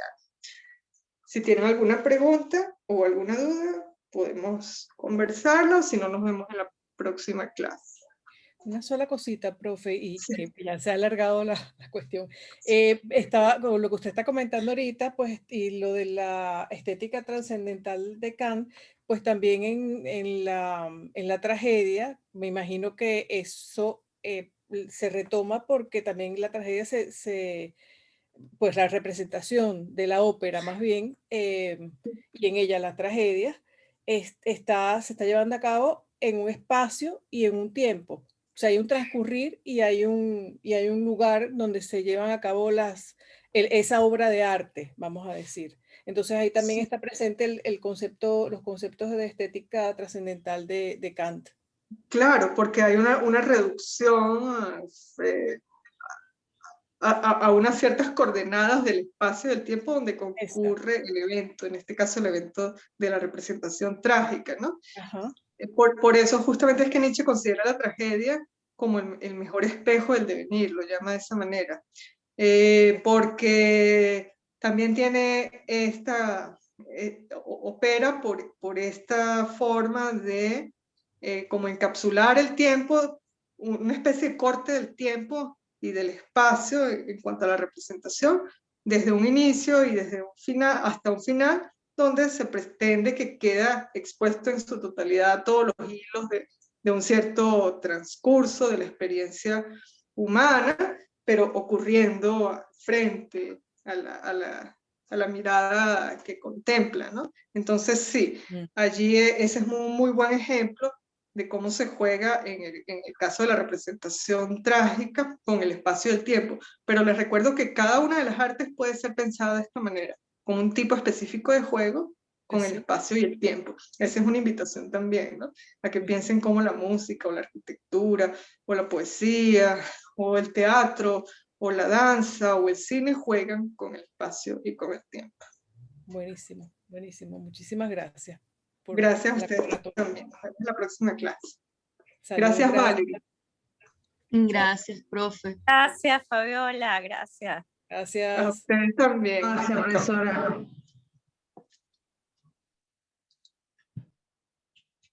Si tienen alguna pregunta o alguna duda, podemos conversarlo, si no, nos vemos en la próxima clase. Una sola cosita, profe, y Sí. que ya se ha alargado la cuestión. Con lo que usted está comentando ahorita, pues, y lo de la estética trascendental de Kant, pues también en la tragedia, me imagino que eso se retoma porque también la tragedia pues la representación de la ópera más bien, y en ella la tragedia, se está llevando a cabo en un espacio y en un tiempo. O sea, hay un transcurrir y hay un lugar donde se llevan a cabo esa obra de arte, vamos a decir. Entonces ahí también está presente los conceptos de estética trascendental de Kant. Claro, porque hay una reducción a unas ciertas coordenadas del espacio y del tiempo donde concurre el evento, en este caso el evento de la representación trágica, ¿no? Ajá. Por eso justamente es que Nietzsche considera la tragedia como el mejor espejo del devenir, lo llama de esa manera, porque también tiene opera por esta forma de como encapsular el tiempo, una especie de corte del tiempo y del espacio en cuanto a la representación, desde un inicio y desde un final hasta un final, donde se pretende que queda expuesto en su totalidad todos los hilos de un cierto transcurso de la experiencia humana, pero ocurriendo frente a la mirada que contempla, ¿no? Entonces sí, allí ese es un muy buen ejemplo de cómo se juega en el caso de la representación trágica con el espacio y el tiempo. Pero les recuerdo que cada una de las artes puede ser pensada de esta manera, con un tipo específico de juego con el espacio y el tiempo. Esa es una invitación también, ¿no? A que piensen cómo la música o la arquitectura o la poesía o el teatro o la danza o el cine juegan con el espacio y con el tiempo. Buenísimo, buenísimo. Muchísimas gracias. Gracias a ustedes también. Nos vemos en la próxima clase. Saludos, Gracias, Valerie. Gracias, profe. Gracias, Fabiola, gracias. Gracias. A ustedes también. Gracias, profesora.